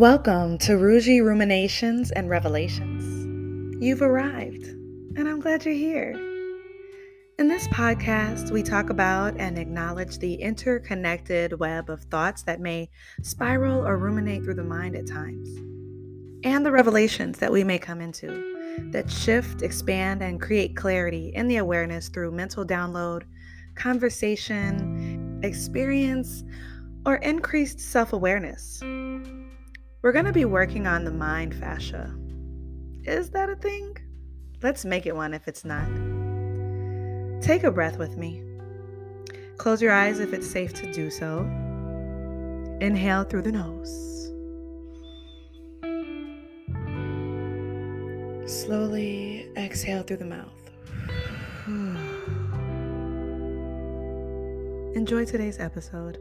Welcome to Rougie Ruminations and Revelations. You've arrived, and I'm glad you're here. In this podcast, we talk about and acknowledge the interconnected web of thoughts that may spiral or ruminate through the mind at times, and the revelations that we may come into that shift, expand, and create clarity in the awareness through mental download, conversation, experience, or increased self-awareness. We're going to be working on the mind fascia. Is that a thing? Let's make it one if it's not. Take a breath with me. Close your eyes if it's safe to do so. Inhale through the nose. Slowly exhale through the mouth. Enjoy today's episode.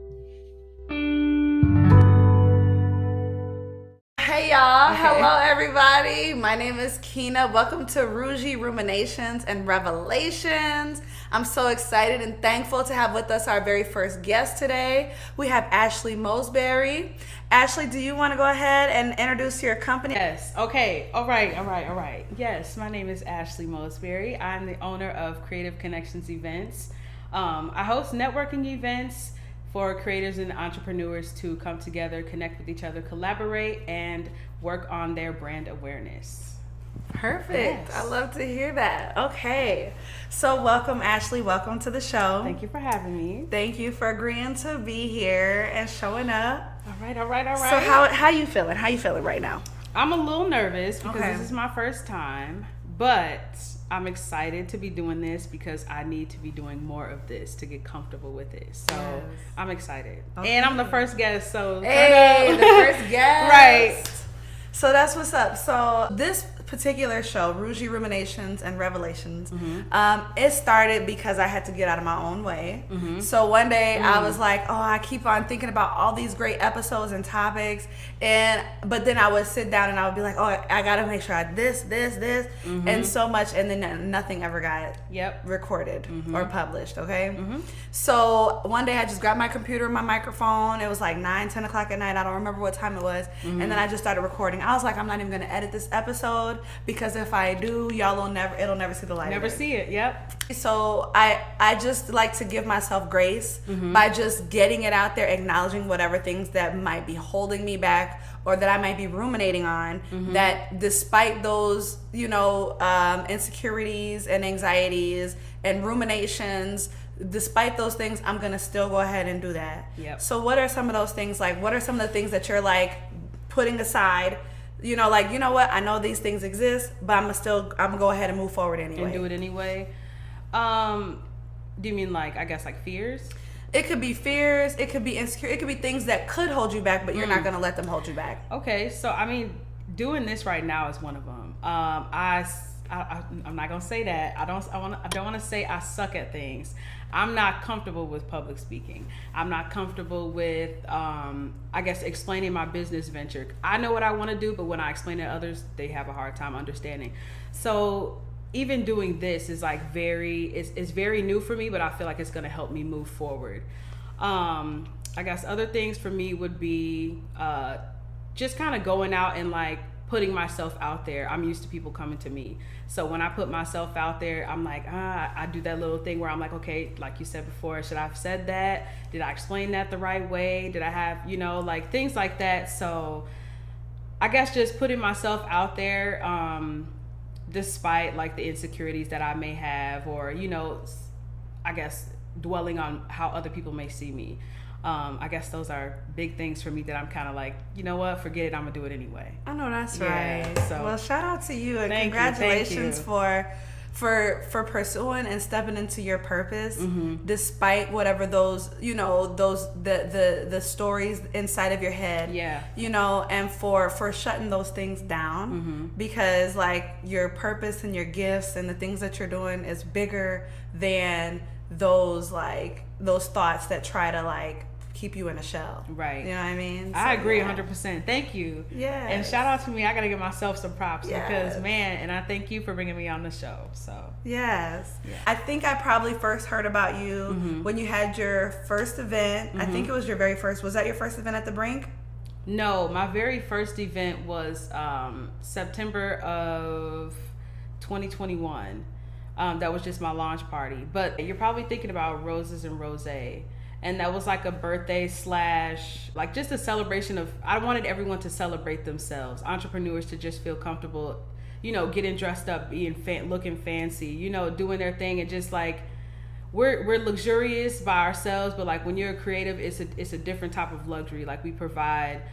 Hey y'all, Hello everybody. My name is Keena. Welcome to Rougie Ruminations and Revelations. I'm so excited and thankful to have with us our very first guest today. We have Ashley Moseberry. Ashley, do you want to go ahead and introduce your company? Yes. Okay. All right. Yes, my name is Ashley Moseberry. I'm the owner of Creative Connections Events. I host networking events for creators and entrepreneurs to come together, connect with each other, collaborate, and work on their brand awareness. Perfect. Yes. I love to hear that. Okay. So welcome, Ashley. Welcome to the show. Thank you for having me. Thank you for agreeing to be here and showing up. All right. So how you feeling? How you feeling right now? I'm a little nervous because Okay. this is my first time, but I'm excited to be doing this because I need to be doing more of this to get comfortable with it. So Yes. I'm excited. Okay. And I'm the first guest, so Hey, turn the up. first guest. Right. So that's what's up. So this particular show, Rougie Ruminations and Revelations, it started because I had to get out of my own way. So one day I was like, I keep on thinking about all these great episodes and topics, but then I would sit down and I would be like, I gotta make sure I this, and so much, and then nothing ever got recorded or published. Okay. So one day I just grabbed my computer and my microphone. It was like 9-10 o'clock at night. I don't remember what time it was. And then I just started recording. I was like, I'm not even gonna edit this episode because if I do, it'll never see the light. Never see it. Yep. So I just like to give myself grace by just getting it out there, acknowledging whatever things that might be holding me back or that I might be ruminating on, that despite those, insecurities and anxieties and ruminations, despite those things, I'm going to still go ahead and do that. Yep. So what are some of those things? Like, what are some of the things that you're like putting aside? You know what? I know these things exist, but I'm gonna go ahead and move forward anyway. And do it anyway. Do you mean like fears? It could be fears, it could be insecure, it could be things that could hold you back, but you're not gonna let them hold you back. Okay, so I mean, doing this right now is one of them. I'm not gonna say that. I don't want to say I suck at things. I'm not comfortable with public speaking. I'm not comfortable with, explaining my business venture. I know what I want to do, but when I explain it to others, they have a hard time understanding. So even doing this is it's very new for me, but I feel like it's going to help me move forward. I guess other things for me would be just kind of going out and putting myself out there. I'm used to people coming to me. So when I put myself out there, I'm like, I do that little thing where I'm like, okay, like you said before, should I have said that? Did I explain that the right way? Did I have, things like that. So I guess just putting myself out there, despite the insecurities that I may have, or, I guess dwelling on how other people may see me. I guess those are big things for me that I'm kind of like, you know what, forget it, I'm gonna do it anyway. I know that's right. So well, shout out to you and thank congratulations you. for pursuing and stepping into your purpose, despite whatever those the stories inside of your head. Yeah. And for shutting those things down, because your purpose and your gifts and the things that you're doing is bigger than those thoughts that try to keep you in a shell. Right. You know what I mean? I agree 100%. Thank you. Yeah. And shout out to me. I got to give myself some props Yes. because, man, and I thank you for bringing me on the show. So, yes. Yeah. I think I probably first heard about you when you had your first event. I think it was your very first. Was that your first event at the Brink? No, my very first event was September of 2021. That was just my launch party. But you're probably thinking about Roses and Rosé. And that was like a birthday / like just a celebration of, I wanted everyone to celebrate themselves. Entrepreneurs to just feel comfortable, getting dressed up, looking fancy, doing their thing, and just like, we're luxurious by ourselves, but like when you're a creative, it's a different type of luxury. Like we provide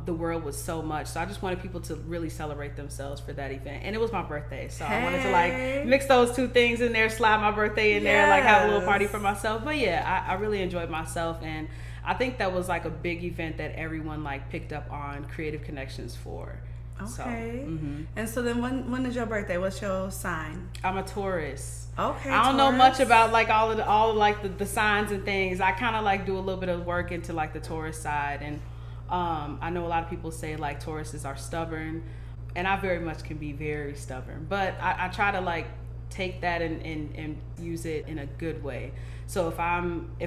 the world with so much. So I just wanted people to really celebrate themselves for that event. And it was my birthday. So I wanted to like mix those two things in there, slide my birthday in there, like have a little party for myself. But yeah, I really enjoyed myself. And I think that was like a big event that everyone like picked up on Creative Connections for. Okay. So, And so then when is your birthday? What's your sign? I'm a Taurus. Okay. I don't know much about like all of the signs and things. I kind of like do a little bit of work into like the Taurus side, and I know a lot of people say like Tauruses are stubborn, and I very much can be very stubborn, but I try to like take that and use it in a good way. So if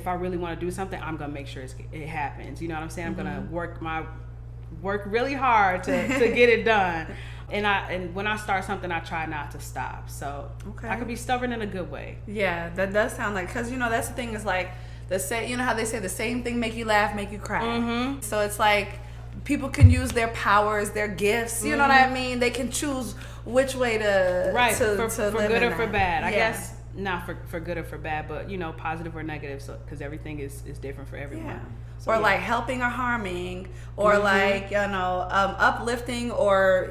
I really want to do something, I'm gonna make sure it happens. You know what I'm saying? I'm gonna work really hard to get it done. And when I start something, I try not to stop. So I could be stubborn in a good way. Yeah, that does sound like, because that's the thing, is like how they say the same thing make you laugh, make you cry. So it's like people can use their powers, their gifts. You know what I mean? They can choose which way to for live good in or for that. bad. I guess not for good or for bad, but positive or negative. So because everything is different for everyone. Yeah. So, or like helping or harming, or like uplifting, or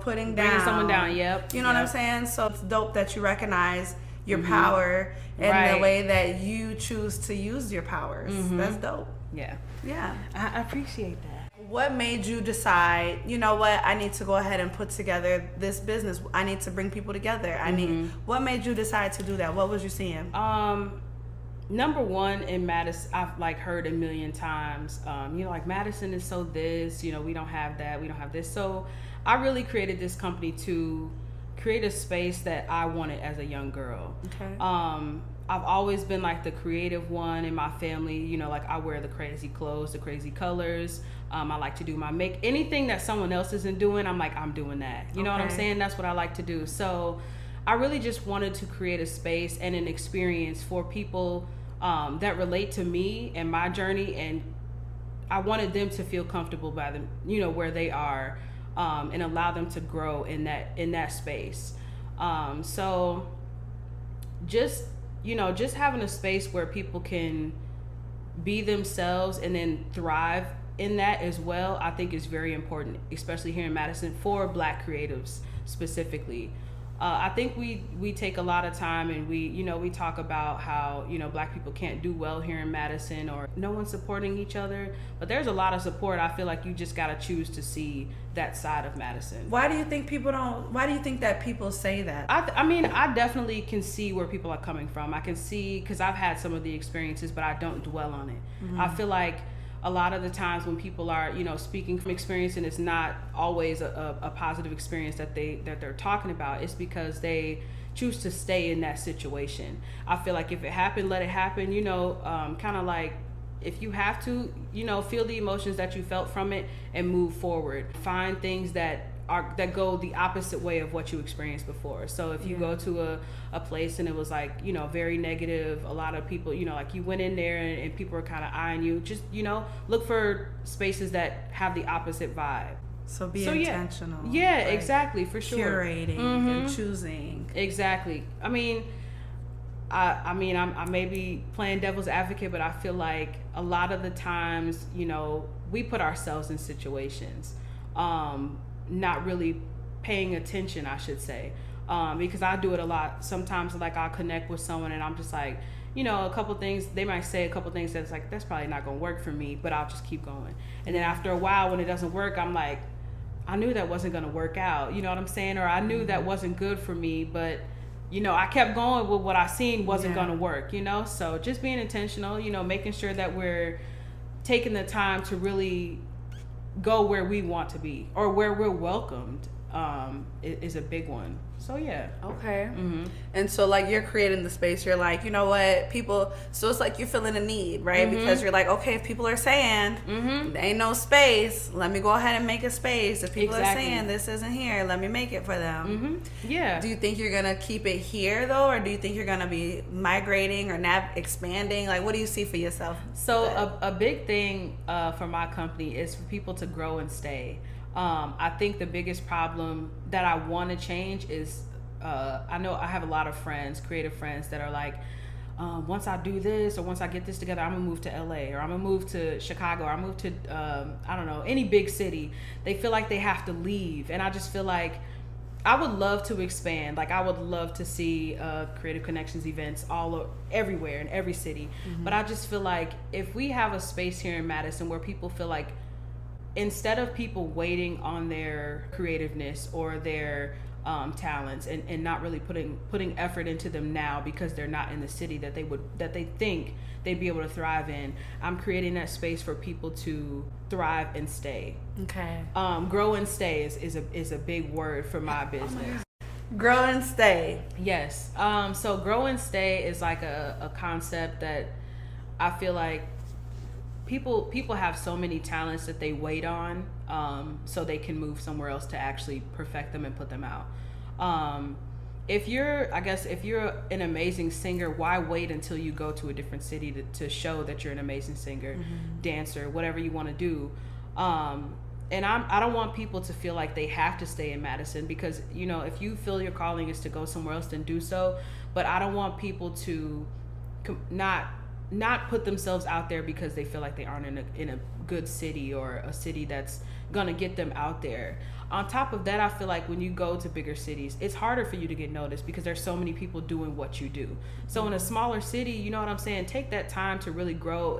putting down, bringing someone down. Yep. You know what I'm saying? So it's dope that you recognize your power and the way that you choose to use your powers. That's dope. Yeah. Yeah. I appreciate that. What made you decide, you know what, I need to go ahead and put together this business. I need to bring people together. What made you decide to do that? What was you seeing? Number one, in Madison, I've like heard a million times, like Madison is so this, we don't have that, we don't have this. So I really created this company to create a space that I wanted as a young girl. Okay. I've always been like the creative one in my family, like I wear the crazy clothes, the crazy colors. I like to do my anything that someone else isn't doing, I'm like, I'm doing that. You know what I'm saying? That's what I like to do. So I really just wanted to create a space and an experience for people that relate to me and my journey, and I wanted them to feel comfortable by them, where they are, and allow them to grow in that space. So just having a space where people can be themselves and then thrive in that as well, I think is very important, especially here in Madison for Black creatives specifically. I think we take a lot of time, and we talk about how Black people can't do well here in Madison, or no one's supporting each other, but there's a lot of support. I feel like you just got to choose to see that side of Madison. Why do you think that people say that? I definitely can see where people are coming from. I can see, because I've had some of the experiences, but I don't dwell on it. I feel like a lot of the times when people are, speaking from experience, and it's not always a positive experience that they're talking about, it's because they choose to stay in that situation. I feel like if it happened, let it happen, kind of like, if you have to, feel the emotions that you felt from it and move forward. Find things that go the opposite way of what you experienced before. So if you go to a place and it was like, very negative, a lot of people, like you went in there and people are kind of eyeing you, just, look for spaces that have the opposite vibe. So be intentional. Yeah, like exactly, for sure. Curating and choosing. Exactly. I may be playing devil's advocate, but I feel like a lot of the times, we put ourselves in situations, not really paying attention, I should say, because I do it a lot. Sometimes, like, I'll connect with someone and I'm just like, a couple things, they might say a couple things that's like, that's probably not gonna work for me, but I'll just keep going. And then after a while, when it doesn't work, I'm like, I knew that wasn't gonna work out, you know what I'm saying? Or I knew that wasn't good for me, but I kept going with what I seen wasn't gonna work, So just being intentional, making sure that we're taking the time to really go where we want to be, or where we're welcomed. is a big one. So yeah. Okay. And so like you're creating the space, you're like, you know what, people, so it's like you're feeling a need, right? Because you're like, okay, if people are saying there ain't no space, let me go ahead and make a space. If people are saying this isn't here, let me make it for them. Yeah. Do you think you're gonna keep it here though, or do you think you're gonna be migrating or expanding? Like, what do you see for yourself? So a big thing for my company is for people to grow and stay. I think the biggest problem that I want to change is, I know I have a lot of friends, creative friends, that are like, once I do this or once I get this together, I'm gonna move to LA or I'm gonna move to Chicago or I move to, I don't know, any big city. They feel like they have to leave. And I just feel like I would love to expand. Like I would love to see Creative Connections events everywhere in every city. But I just feel like if we have a space here in Madison where people feel like, instead of people waiting on their creativeness or their talents and not really putting effort into them now because they're not in the city that they think they'd be able to thrive in, I'm creating that space for people to thrive and stay. Okay. Grow and stay is a big word for my business. Grow and stay. Yes. So grow and stay is like a concept that I feel like people have so many talents that they wait on, so they can move somewhere else to actually perfect them and put them out. If you're an amazing singer, why wait until you go to a different city to show that you're an amazing singer, dancer, whatever you want to do? And I don't want people to feel like they have to stay in Madison, because, you know, if you feel your calling is to go somewhere else, then do so. But I don't want people to not put themselves out there because they feel like they aren't in a good city or a city that's gonna get them out there. On top of that, I feel like when you go to bigger cities, it's harder for you to get noticed because there's so many people doing what you do. So in a smaller city, you know what I'm saying, take that time to really grow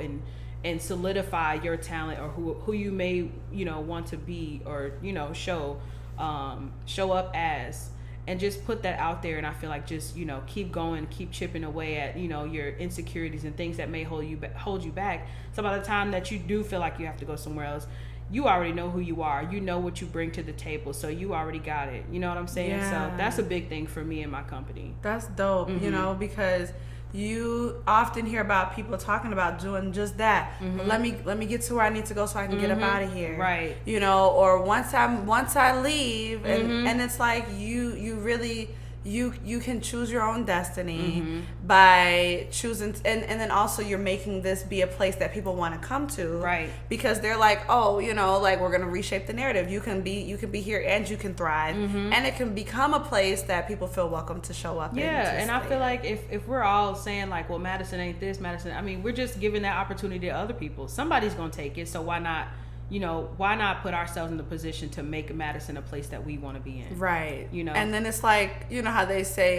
and solidify your talent, or who you may, you know, want to be, or, you know, show up as. And just put that out there. And I feel like just, you know, keep going, keep chipping away at, you know, your insecurities and things that may hold you back. So by the time that you do feel like you have to go somewhere else, you already know who you are. You know what you bring to the table. So you already got it. You know what I'm saying? Yeah. So that's a big thing for me and my company. That's dope, you know, because you often hear about people talking about doing just that. Let me get to where I need to go so I can get up out of here. Right. You know, or once I leave, and it's like you really you can choose your own destiny by choosing, and then also you're making this be a place that people want to come to, right? Because they're like, oh, you know, like, we're gonna reshape the narrative. You can be here and you can thrive, and it can become a place that people feel welcome to show up. And I feel like if we're all saying like, well, Madison ain't this, Madison, I mean, we're just giving that opportunity to other people. Somebody's gonna take it, so why not? You know, why not put ourselves in the position to make Madison a place that we want to be in? Right. You know, and then it's like, you know how they say,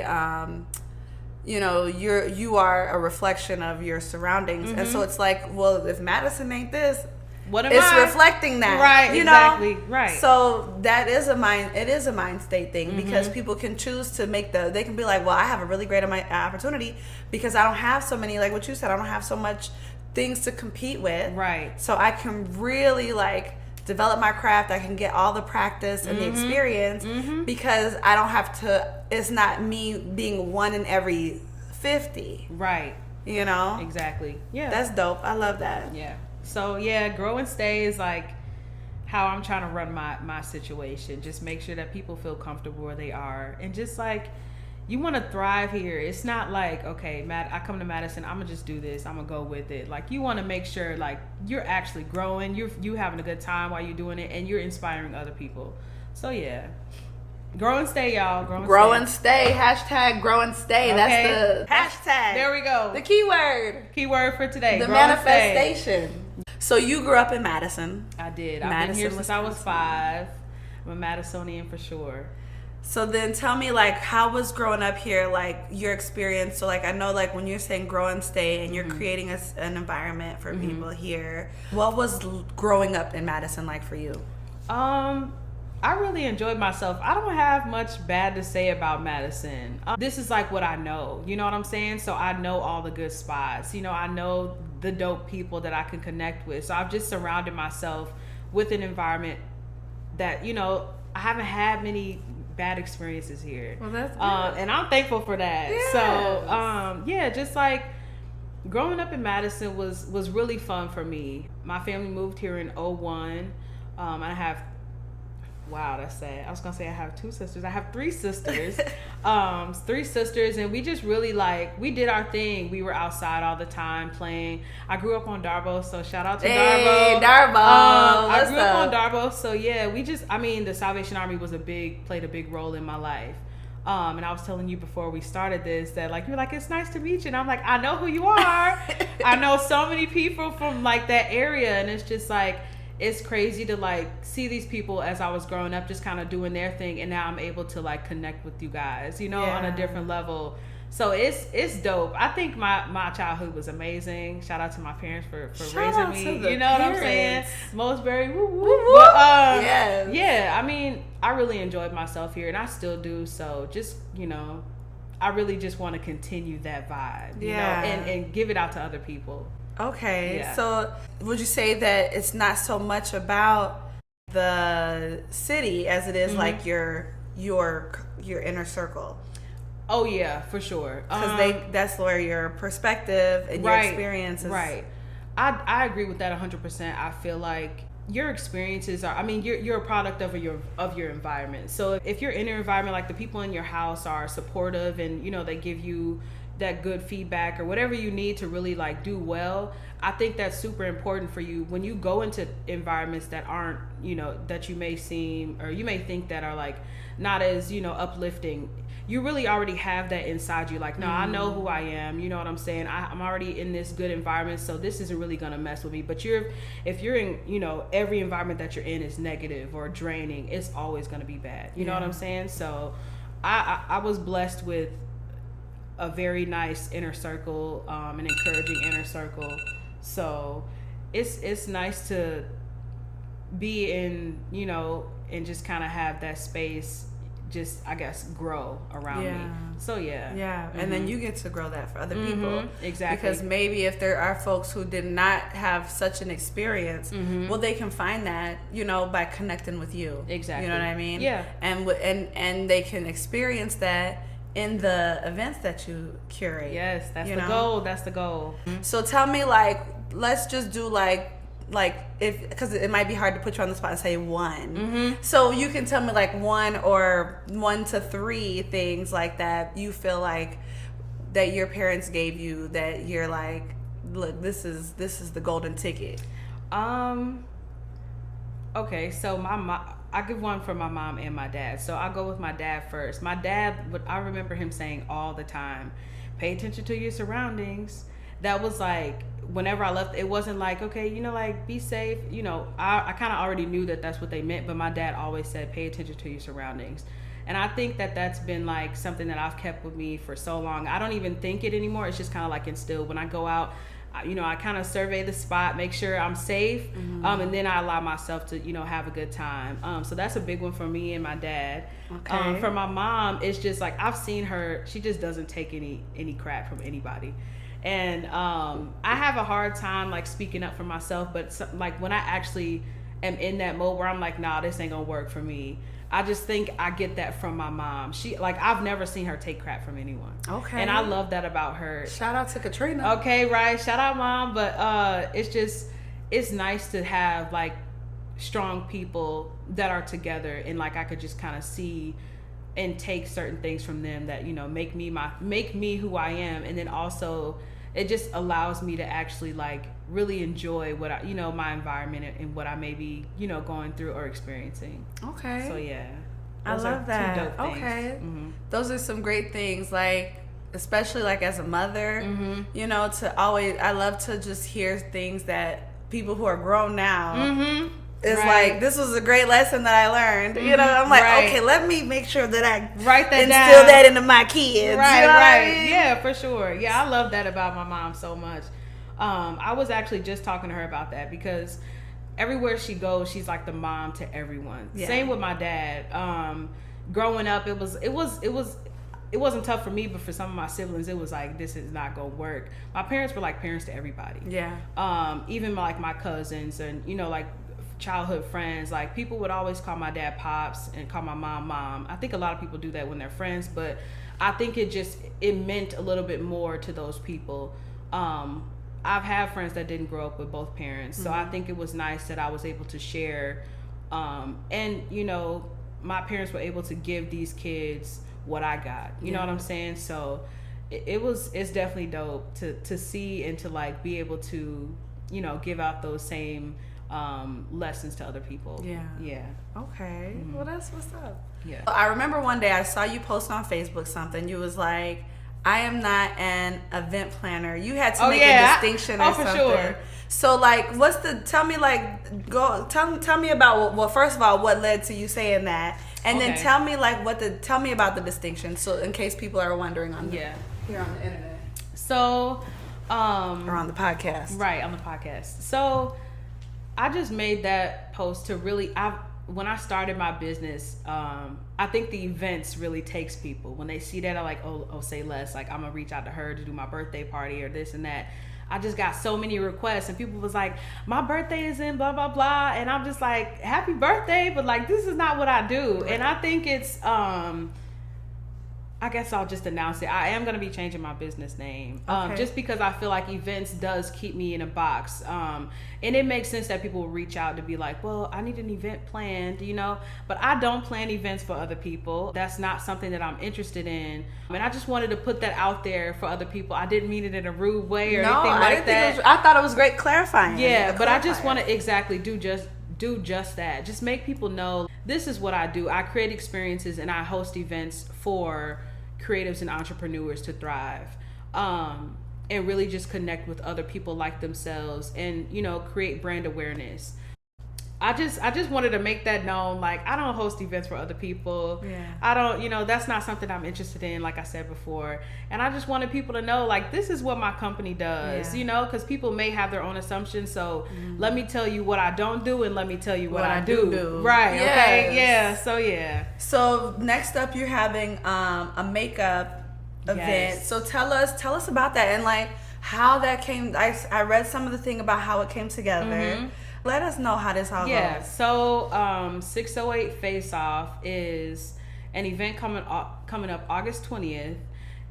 you know, you are a reflection of your surroundings, and so it's like, well, if Madison ain't this, what am it's I? Reflecting that, right? You exactly, know? Right. So that is it is a mind state thing, because people can choose to make they can be like, well, I have a really great opportunity because I don't have so many, like what you said, I don't have so much things to compete with, right? So I can really like develop my craft. I can get all the practice and the experience because I don't have to. It's not me being one in every 50, right? You know, exactly. Yeah, that's dope. I love that. Yeah. So yeah, grow and stay is like how I'm trying to run my situation. Just make sure that people feel comfortable where they are, and just like, you want to thrive here. It's not like, okay, I come to Madison, I'm gonna just do this, I'm gonna go with it. Like, you want to make sure like you're actually growing, you having a good time while you're doing it, and you're inspiring other people. So yeah, grow and stay, y'all. Grow and stay. Hashtag grow and stay. Okay. That's the hashtag. There we go. The keyword for today. The grow manifestation. So you grew up in Madison. I did. I've been here since I was 5. I'm a Madisonian for sure. So then tell me, like, how was growing up here, like, your experience? So, like, I know, like, when you're saying grow and stay and you're creating an environment for people here, what was growing up in Madison like for you? I really enjoyed myself. I don't have much bad to say about Madison. This is like what I know, you know what I'm saying? So I know all the good spots. You know, I know the dope people that I can connect with. So I've just surrounded myself with an environment that, you know, I haven't had many bad experiences here. Well, that's good. And I'm thankful for that. Yes. So yeah, just like growing up in Madison was really fun for me. My family moved here in 2001. I have, wow, that's sad. I was gonna say I have 2 sisters. I have 3 sisters. 3 sisters, and we just really we did our thing. We were outside all the time playing. I grew up on Darbo, so shout out to Darbo. Darbo. I grew up on Darbo, so yeah, the Salvation Army played a big role in my life. And I was telling you before we started this that you were like, it's nice to meet you. And I'm like, I know who you are. I know so many people from that area. And it's just it's crazy to see these people as I was growing up, just kind of doing their thing. And now I'm able to connect with you guys, on a different level. So it's dope. I think my childhood was amazing. Shout out to my parents for raising me. You know what I'm saying? Moseberry, woo woo. But yes. Yeah, I mean, I really enjoyed myself here, and I still do. So just I really just want to continue that vibe, and give it out to other people. Okay, Yeah. So would you say that it's not so much about the city as it is your inner circle? Oh yeah, for sure. Because that's where your perspective and your experience is. Right. I agree with that 100%. I feel like your experiences are, you're a product of your environment. So if you're in your environment, the people in your house are supportive and, they give you that good feedback or whatever you need to really do well, I think that's super important for you when you go into environments that aren't, that you may think that are not as, uplifting. You really already have that inside you. No, I know who I am. You know what I'm saying? I'm already in this good environment, so this isn't really gonna mess with me. But if you're in, every environment that you're in is negative or draining, it's always gonna be bad. You know what I'm saying? So I was blessed with a very nice inner circle, an encouraging inner circle. So it's nice to be in, and just kind of have that space just, I guess, grow around me. So yeah. Mm-hmm. And then you get to grow that for other people. Exactly. Because maybe if there are folks who did not have such an experience, well, they can find that, by connecting with you. Exactly. You know what I mean? Yeah. And they can experience that in the events that you curate. Yes, that's the goal. That's the goal. So tell me, let's just do because it might be hard to put you on the spot and say one. So you can tell me 1 or 1 to 3 things that you feel that your parents gave you that you're look, this is the golden ticket. Okay, so my mom, I give one for my mom and my dad. So I'll go with my dad first. My dad, I remember him saying all the time, pay attention to your surroundings. That was whenever I left, it wasn't okay, be safe. I kind of already knew that that's what they meant, but my dad always said, pay attention to your surroundings. And I think that that's been something that I've kept with me for so long. I don't even think it anymore. It's just kind of instilled. When I go out, I kind of survey the spot, make sure I'm safe, and then I allow myself to, have a good time. So that's a big one for me and my dad. Okay. For my mom, it's just I've seen her, she just doesn't take any crap from anybody. And I have a hard time speaking up for myself, but when I actually am in that mode where I'm nah, this ain't gonna work for me, I just think I get that from my mom. She I've never seen her take crap from anyone. Okay. And I love that about her. Shout out to Katrina. Okay, right. Shout out, Mom. But it's nice to have strong people that are together, and I could just kind of see and take certain things from them that make me who I am, and then also it just allows me to actually really enjoy what I, my environment and what I may be going through or experiencing. Okay. So yeah, I love that. Two dope things. Okay. Those are some great things. Especially as a mother, I love to just hear things that people who are grown now. It's this was a great lesson that I learned. I'm okay, let me make sure that I write that instill down. that into my kids. Right. I mean? Yeah, for sure. Yeah, I love that about my mom so much. I was actually just talking to her about that because everywhere she goes, she's the mom to everyone. Yeah. Same with my dad. Growing up, it wasn't tough for me, but for some of my siblings, it was this is not gonna work. My parents were parents to everybody. Yeah. Even my cousins and childhood friends. Like, people would always call my dad Pops and call my mom. I think a lot of people do that when they're friends, but I think it meant a little bit more to those people. I've had friends that didn't grow up with both parents, so I think it was nice that I was able to share, and you know, my parents were able to give these kids what I got. You know what I'm saying? So it's definitely dope to see and to like be able to, you know, give out those same lessons to other people. Yeah. Okay. Well, that's what's up. Yeah. I remember one day I saw you post on Facebook something. You was like, I am not an event planner. You had to make a distinction or something. For sure. So like, tell me about, well, first of all, what led to you saying that, and then tell me about the distinction. So in case people are wondering here on the internet. So, or on the podcast. Right, on the podcast. So I just made that post to really, when I started my business, I think the events really takes people. When they see that, I'm like, oh, say less. Like, I'm gonna reach out to her to do my birthday party or this and that. I just got so many requests, and people was like, my birthday is in blah, blah, blah. And I'm just like, happy birthday, but like, this is not what I do. Right. And I think it's, I guess I'll just announce it. I am going to be changing my business name, just because I feel like events does keep me in a box. And it makes sense that people will reach out to be like, well, I need an event planned, you know, but I don't plan events for other people. That's not something that I'm interested in. And I just wanted to put that out there for other people. I didn't mean it in a rude way or anything like that. I thought it was great clarifying. Yeah, but I just want to do just that. Just make people know this is what I do. I create experiences and I host events for creatives and entrepreneurs to thrive, and really just connect with other people like themselves, and you know, create brand awareness. I just wanted to make that known. Like, I don't host events for other people. I don't, you know, that's not something I'm interested in, like I said before. And I just wanted people to know, like, this is what my company does, you know, because people may have their own assumptions. So let me tell you what I don't do, and let me tell you what I do. Right. Yes. Okay. Yeah. So yeah. So next up, you're having a makeup event. So tell us about that, and like how that came. I read some of the thing about how it came together. Let us know how this all goes. Yeah, so 608 Face Off is an event coming up August 20th,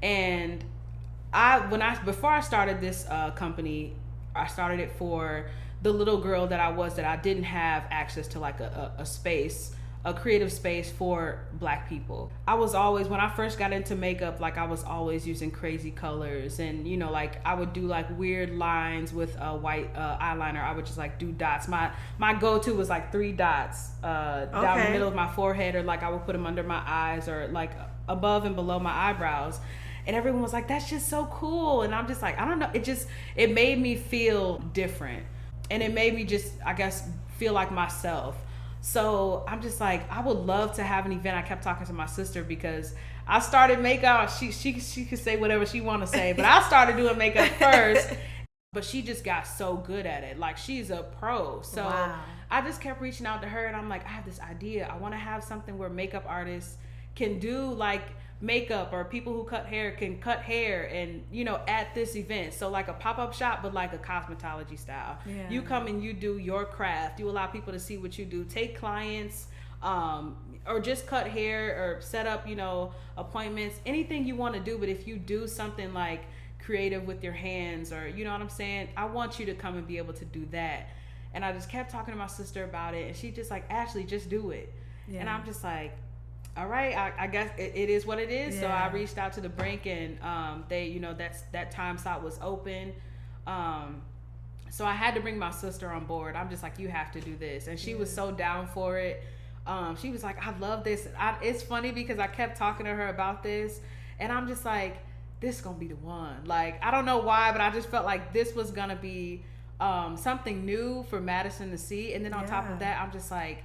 and before I started this company, I started it for the little girl that I didn't have access to like a space, a creative space for Black people. I was always, when I first got into makeup, like I was always using crazy colors, and you know, like I would do like weird lines with a white eyeliner. I would just like do dots. My go-to was like 3 dots down the middle of my forehead, or like I would put them under my eyes, or like above and below my eyebrows. And everyone was like, that's just so cool. And I'm just like, I don't know. It made me feel different, and it made me just, I guess, feel like myself. So I'm just like, I would love to have an event. I kept talking to my sister because I started makeup. She could say whatever she want to say, but I started doing makeup first. But she just got so good at it. Like, she's a pro. So I just kept reaching out to her, and I'm like, I have this idea. I want to have something where makeup artists can do like makeup, or people who cut hair can cut hair, and you know, at this event. So like a pop-up shop, but like a cosmetology style. You come and you do your craft. You allow people to see what you do, take clients, or just cut hair, or set up, you know, appointments, anything you want to do. But if you do something like creative with your hands, or you know what I'm saying, I want you to come and be able to do that. And I just kept talking to my sister about it, and she just like, Ashley, just do it. And I'm just like, all right, I guess it is what it is. So I reached out to the Brink, and they, you know, that time slot was open. So I had to bring my sister on board. I'm just like, you have to do this. And she was so down for it. She was like, I love this. It's funny because I kept talking to her about this, and I'm just like, this is going to be the one. Like, I don't know why, but I just felt like this was going to be something new for Madison to see. And then on top of that, I'm just like,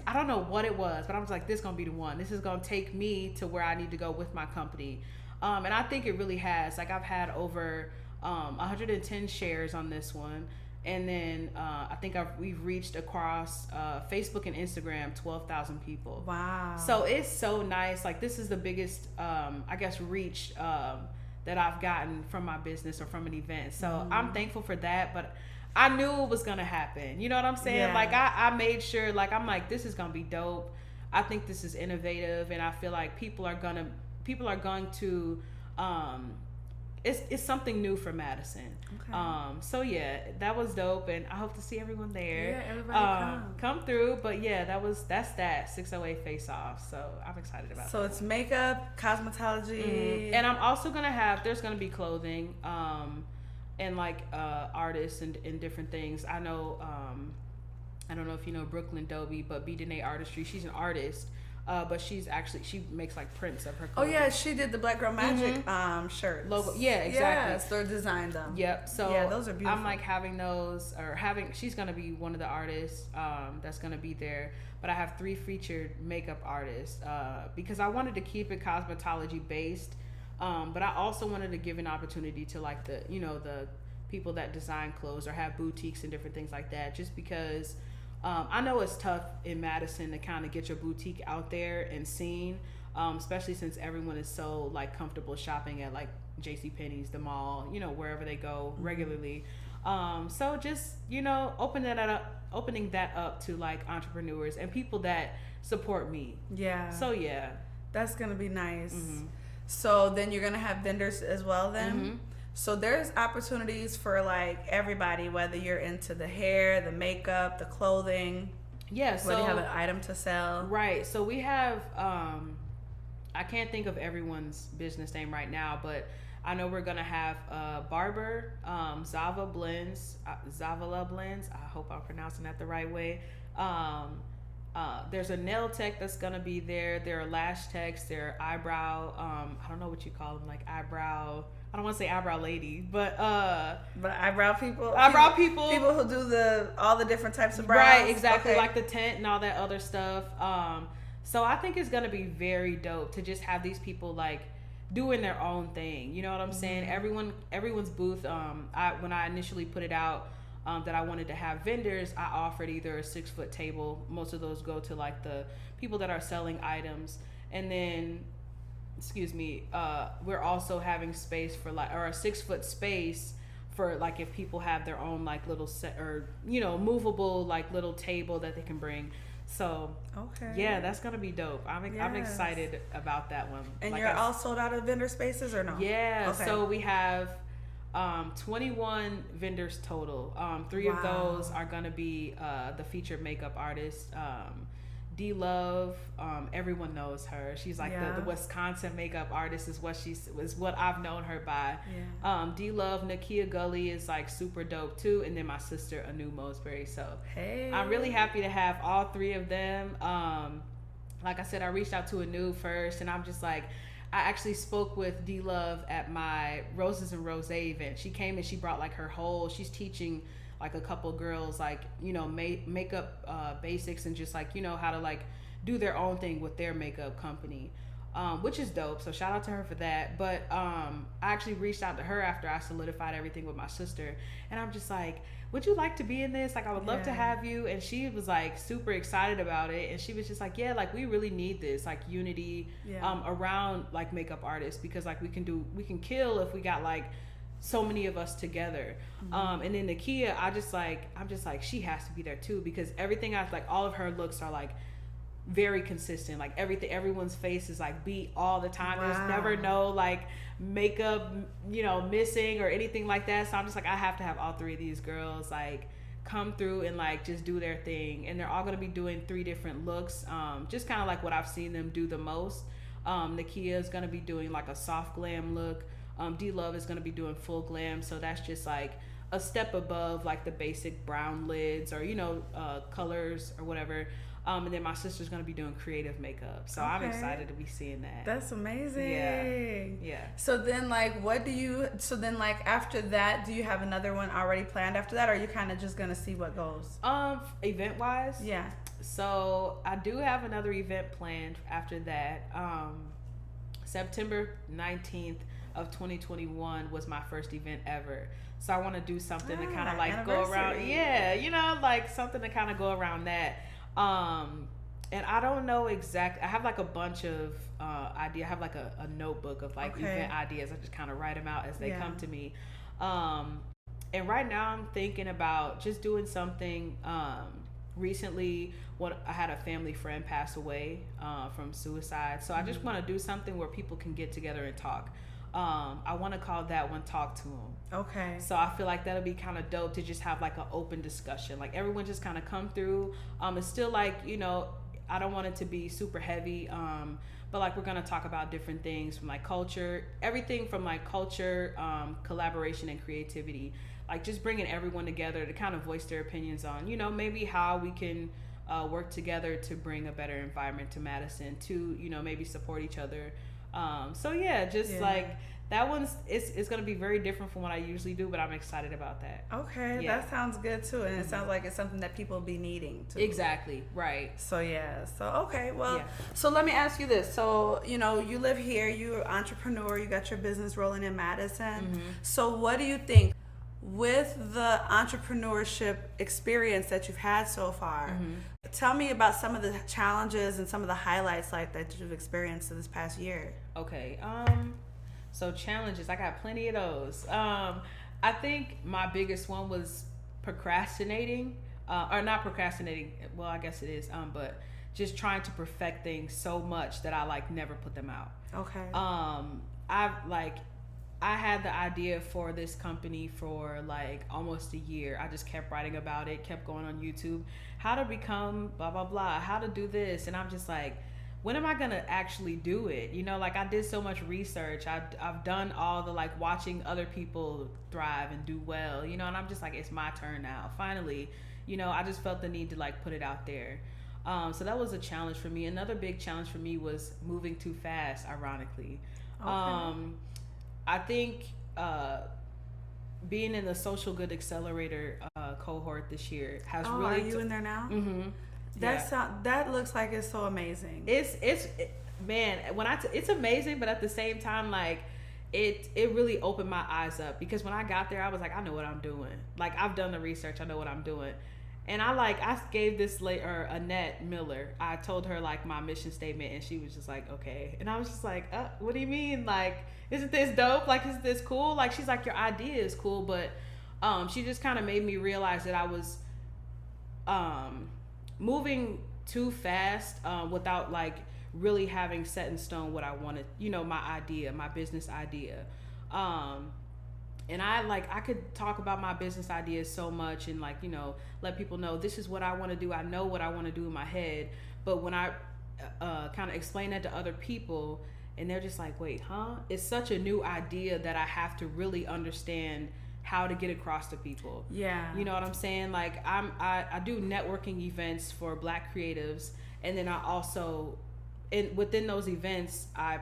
I don't know what it was, but I was like, this is going to be the one. This is going to take me to where I need to go with my company. And I think it really has. Like, I've had over 110 shares on this one. And then I think we've reached across Facebook and Instagram 12,000 people. Wow. So it's so nice. Like, this is the biggest, I guess, reach that I've gotten from my business or from an event. So I'm thankful for that. But I knew it was gonna happen. You know what I'm saying? Yeah. Like I made sure, like I'm like, this is gonna be dope. I think this is innovative, and I feel like people are going to it's something new for Madison. Okay. So yeah, that was dope, and I hope to see everyone there. Yeah, everybody come through. But yeah, that's 608 Face Off. So I'm excited about. So that. It's makeup, cosmetology, and I'm also gonna have. There's gonna be clothing, and like artists and different things. I know. I don't know if you know Brooklyn Dobie, but B Danae Artistry. She's an artist. But she makes like prints of her clothing. Oh yeah, she did the Black Girl Magic shirts. Logo. Yeah, exactly. Yes, they're designed them. Yep. So yeah, those are beautiful. I'm like having those, or she's gonna be one of the artists that's gonna be there. But I have 3 featured makeup artists because I wanted to keep it cosmetology based, but I also wanted to give an opportunity to like the people that design clothes or have boutiques and different things like that, just because. I know it's tough in Madison to kind of get your boutique out there and seen, especially since everyone is so like comfortable shopping at like JCPenney's, the mall, wherever they go regularly. So just opening that up to like entrepreneurs and people that support me. Yeah. So yeah, that's gonna be nice. So then you're gonna have vendors as well then. So there's opportunities for like everybody, whether you're into the hair, the makeup, the clothing. Yeah. So whether you have an item to sell. Right. So we have, I can't think of everyone's business name right now, but I know we're going to have barber, Zavala Blends. I hope I'm pronouncing that the right way. There's a nail tech that's going to be there. There are lash techs. There are eyebrow, I don't know what you call them, like eyebrow. I don't want to say eyebrow lady, but eyebrow people. People who do all the different types of brows. Right, exactly, okay. Like the tint and all that other stuff. So I think it's gonna be very dope to just have these people like doing their own thing. You know what I'm saying? Everyone's booth. When I initially put it out that I wanted to have vendors, I offered either a 6-foot table. Most of those go to like the people that are selling items, and then. We're also having space for like, or a 6-foot space for like if people have their own like little set or movable like little table that they can bring. So yeah, that's gonna be dope. I'm excited about that one. And like you're all sold out of vendor spaces or no? Yeah. Okay. So we have 21 vendors total. 3 of those are gonna be the featured makeup artists. D Love, everyone knows her. She's like the Wisconsin makeup artist is what I've known her by. Yeah. D Love, Nakia Gully is like super dope too, and then my sister Anu Moseberry. So I'm really happy to have all 3 of them. Like I said, I reached out to Anu first, and I'm just like, I actually spoke with D Love at my Roses and Rose event. She came and she brought like she's teaching like a couple girls like makeup basics and just like how to like do their own thing with their makeup company, which is dope. So shout out to her for that. But I actually reached out to her after I solidified everything with my sister, and I'm just like, would you like to be in this? Like, I would love to have you. And she was like super excited about it, and she was just like, yeah, like we really need this like unity around like makeup artists, because like we can kill if we got like so many of us together. And then Nakia, I'm just like she has to be there too, because everything all of her looks are like very consistent. Like everyone's face is like beat all the time. There's never no like makeup missing or anything like that. So I'm just like, I have to have all 3 of these girls like come through and like just do their thing, and they're all going to be doing 3 different looks, just kind of like what I've seen them do the most. Nakia is going to be doing like a soft glam look. D Love is going to be doing full glam, so that's just like a step above like the basic brown lids or colors or whatever. And then my sister's going to be doing creative makeup, so I'm excited to be seeing that. That's amazing. Yeah. So then like after that, do you have another one already planned after that, or are you kind of just going to see what goes? Event wise, yeah. So I do have another event planned after that. September 19th of 2021 was my first event ever, so I want to do something to kind of like go around, like something to kind of go around that. And I don't know exactly, I have like a bunch of ideas. I have like a notebook of like event ideas. I just kind of write them out as they come to me. And right now I'm thinking about just doing something. Recently, I had a family friend pass away from suicide. So I just want to do something where people can get together and talk. I want to call that one Talk to Them. Okay. So I feel like that'll be kind of dope to just have like an open discussion. Like everyone just kind of come through. It's still like, you know, I don't want it to be super heavy. But like we're going to talk about different things from like culture, everything from like culture, collaboration and creativity. Like just bringing everyone together to kind of voice their opinions on, you know, maybe how we can work together to bring a better environment to Madison, to, you know, maybe support each other. So yeah, just like that one's it's going to be very different from what I usually do, but I'm excited about that. Okay, that sounds good too, and it sounds like it's something that people be needing too. Exactly, right. So yeah, so okay, well, so let me ask you this. So, you know, you live here, you're an entrepreneur, you got your business rolling in Madison. So what do you think with the entrepreneurship experience that you've had so far? Tell me about some of the challenges and some of the highlights like that you've experienced in this past year. Okay. So challenges, I got plenty of those. I think my biggest one was procrastinating, or not procrastinating. Well, I guess it is. But just trying to perfect things so much that I like never put them out. Okay. I had the idea for this company for like almost a year. I just kept writing about it, kept going on YouTube, how to become blah, blah, blah, how to do this. And I'm just like, when am I going to actually do it? You know, like I did so much research. I've done all the like watching other people thrive and do well, you know, and I'm just like, it's my turn now. Finally, you know, I just felt the need to like put it out there. So that was a challenge for me. Another big challenge for me was moving too fast, ironically. Okay. I think being in the Social Good Accelerator cohort this year has really. Are you in there now? Mm-hmm. That looks like it's so amazing. Man, it's amazing, but at the same time, like it really opened my eyes up, because when I got there, I was like, I know what I'm doing. Like I've done the research, I know what I'm doing. And I gave this Annette Miller, I told her like my mission statement, and she was just like, okay. And I was just like, what do you mean? Like, isn't this dope? Like, isn't this cool? Like, she's like, your idea is cool, but she just kind of made me realize that I was moving too fast without like really having set in stone what I wanted, you know, my business idea. And I could talk about my business ideas so much and like, you know, let people know this is what I want to do. I know what I want to do in my head. But when I kind of explain that to other people and they're just like, wait, huh? It's such a new idea that I have to really understand how to get across to people. Yeah. You know what I'm saying? Like I do networking events for Black creatives. And then I also, within those events, I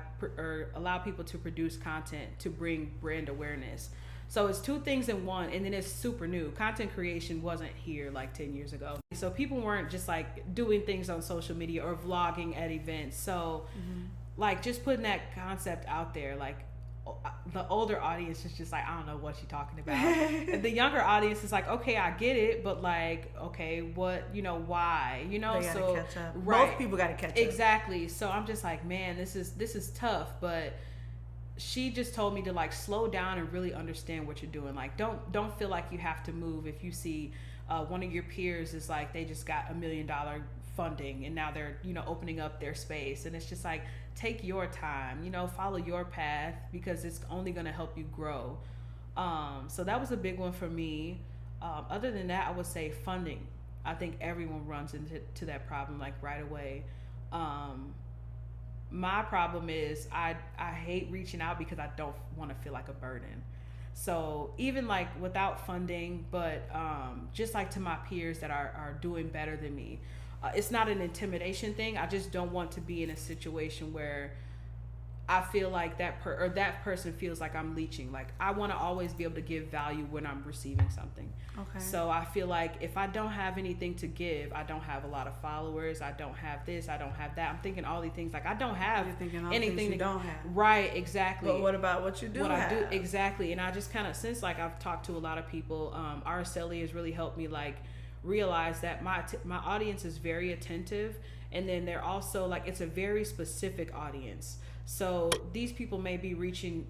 allow people to produce content to bring brand awareness. So it's two things in one, and then it's super new. Content creation wasn't here like 10 years ago. So people weren't just like doing things on social media or vlogging at events. So like just putting that concept out there, like the older audience is just like, I don't know what you're talking about. And the younger audience is like, okay, I get it, but like, okay, what, you know, why, you know? They gotta so catch up. Right. Both people gotta catch up. Exactly. So I'm just like, man, this is tough, but she just told me to like slow down and really understand what you're doing. Like, don't feel like you have to move if you see one of your peers is like, they just got $1 million funding and now they're, you know, opening up their space. And it's just like, take your time, you know, follow your path, because it's only going to help you grow. So that was a big one for me. Other than that, I would say funding. I think everyone runs into that problem like right away. My problem is I hate reaching out because I don't want to feel like a burden. So even like without funding, but just like to my peers that are doing better than me, it's not an intimidation thing. I just don't want to be in a situation where I feel like that person feels like I'm leeching. Like I want to always be able to give value when I'm receiving something. Okay. So I feel like if I don't have anything to give, I don't have a lot of followers, I don't have this, I don't have that. I'm thinking all these things like I don't have anything you don't have. Right, exactly. But what about what you do have? I do, exactly. And I just kind of, since like I've talked to a lot of people, Araceli has really helped me like realize that my audience is very attentive, and then they're also like, it's a very specific audience. So these people may be reaching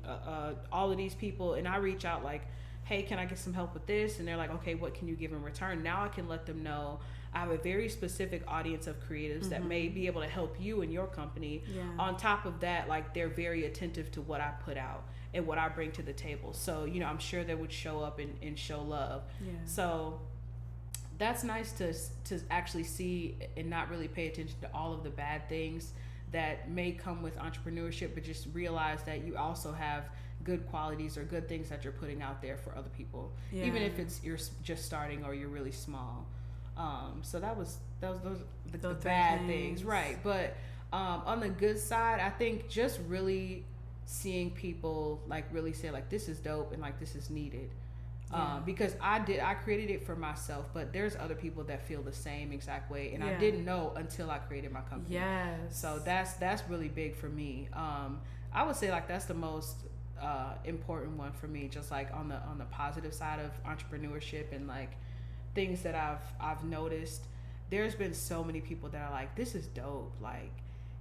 all of these people, and I reach out like, hey, can I get some help with this? And they're like, okay, what can you give in return? Now I can let them know I have a very specific audience of creatives that may be able to help you and your company. On top of that, like, they're very attentive to what I put out and what I bring to the table. So, you know, I'm sure they would show up and show love. So that's nice to actually see and not really pay attention to all of the bad things that may come with entrepreneurship, but just realize that you also have good qualities or good things that you're putting out there for other people, even if you're just starting or you're really small. So that was those the bad things, right? But on the good side, I think just really seeing people like really say like, this is dope and like this is needed. Because I created it for myself, but there's other people that feel the same exact way, and I didn't know until I created my company. So that's really big for me. I would say like that's the most important one for me, just like on the positive side of entrepreneurship and like things that I've noticed. There's been so many people that are like, this is dope, like